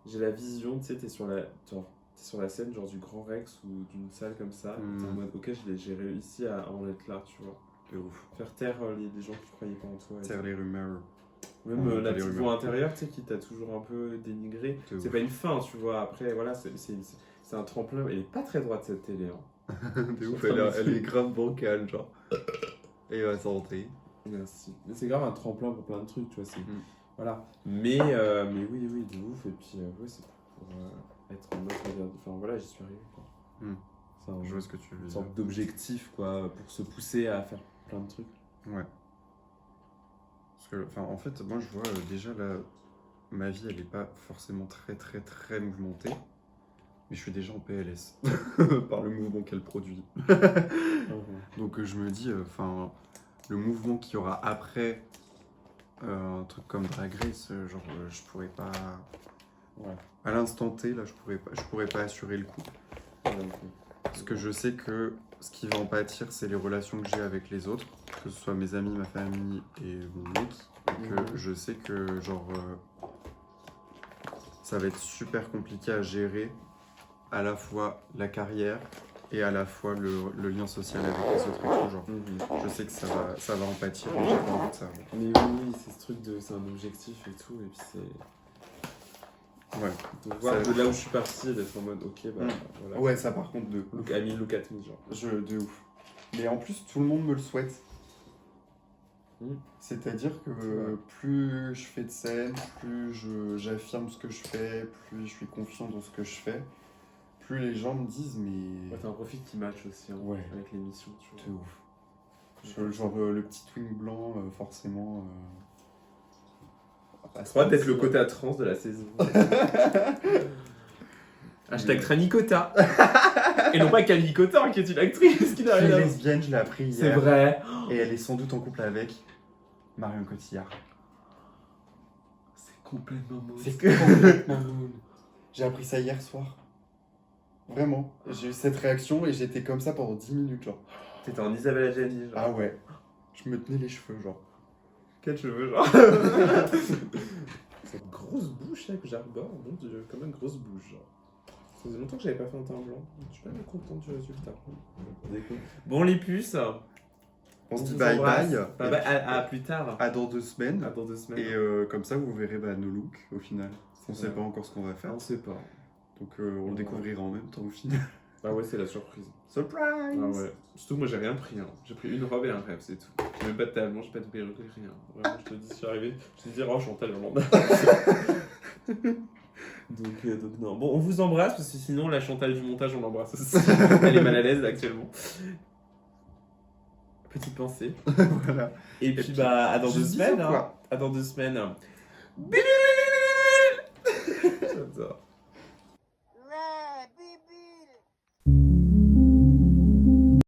J'ai la vision, tu sais, t'es sur la scène, genre du Grand Rex ou d'une salle comme ça. T'es en mode, ok, j'ai réussi à en être là, tu vois. De ouf. Faire taire les gens qui croyaient pas en toi. et Taire les rumeurs. Même Ouais, la les petite rumeurs. voix intérieure, tu sais, qui t'a toujours un peu dénigré. De C'est ouf. pas une fin, tu vois. Après, voilà, c'est un tremplin. Elle est pas très droite, cette télé. Hein. De ouf, elle est grave bancale, genre. Et ma santé. Merci. Mais c'est grave un tremplin pour plein de trucs, tu vois. Voilà. Mais oui, de ouf. Et puis, ouais, c'est pour être en mode. Enfin, voilà, j'y suis arrivé, quoi. C'est Je vois ce que tu veux une dire. sorte d'objectif, quoi, pour se pousser à faire plein de trucs. Ouais. Parce que, enfin, en fait, moi, je vois déjà là, ma vie, elle est pas forcément très mouvementée. Mais je suis déjà en PLS par le mouvement qu'elle produit. Donc je me dis, enfin, le mouvement qu'il y aura après un truc comme Drag Race, genre, je pourrais pas. Ouais. À l'instant T, là, je pourrais pas assurer le coup. Parce que je sais que ce qui va en pâtir, c'est les relations que j'ai avec les autres, que ce soit mes amis, ma famille et mon look. Et que je sais que, genre, ça va être super compliqué à gérer à la fois la carrière et à la fois le lien social avec les autres et tout, genre. Je sais que ça va en pâtir, mais j'ai pas envie de ça. Mais oui, c'est ce truc c'est un objectif et tout, et puis c'est. Ouais. De voir de là où je suis parti et d'être en mode ok, bah voilà. Ouais, ça par contre, Look at me, genre. de ouf. Mais en plus, tout le monde me le souhaite. Mm. C'est-à-dire que plus je fais de scènes, plus j'affirme ce que je fais, plus je suis confiant dans ce que je fais, plus les gens me disent mais... Ouais, t'as un profil qui match aussi hein, Ouais. avec l'émission, tu vois. De ouf. Genre le petit twin blanc, forcément... Je crois d'être le quota trans de la saison. Hashtag Tranicota. Et non pas Camille Cotin qui est une actrice qui n'a Je rien suis à voir. lesbienne, je l'ai appris hier. C'est vrai. Et elle est sans doute en couple avec Marion Cotillard. C'est complètement mood. C'est complètement mood. J'ai appris ça hier soir. Vraiment. J'ai eu cette réaction et j'étais comme ça pendant 10 minutes, genre. T'étais en Isabelle Adjani, genre. Ah ouais. Je me tenais les cheveux, genre. Quel cheveux, genre. Cette grosse bouche là que j'arbore, mon dieu, comme une grosse bouche, genre. Ça faisait longtemps que j'avais pas fait un teint blanc. Je suis pas bien content du résultat. Bon, les puces. On se dit vous bye embrasse. bye. Bye bye, à plus tard. À dans 2 semaines. À dans 2 semaines. Et comme ça, vous verrez nos looks au final. On C'est sait vrai. pas encore ce qu'on va faire. On sait pas. Donc on le découvrira en même temps au final. Ah ouais, c'est la surprise. Surprise! Ah ouais. Surtout, moi j'ai rien pris. Hein. J'ai pris une robe et un rêve, c'est tout. J'ai même pas de talons, j'ai pas de perruque, rien. Vraiment, je te dis, je suis arrivé. Je te dis, oh, Chantal Hollande. donc non. Bon, on vous embrasse parce que sinon, la Chantal du montage, on l'embrasse aussi. Elle est mal à l'aise là, actuellement. Petite pensée. Voilà. Et puis, bah, à dans 2 Juste semaines. bisous, Hein. quoi. À dans 2 semaines. J'adore.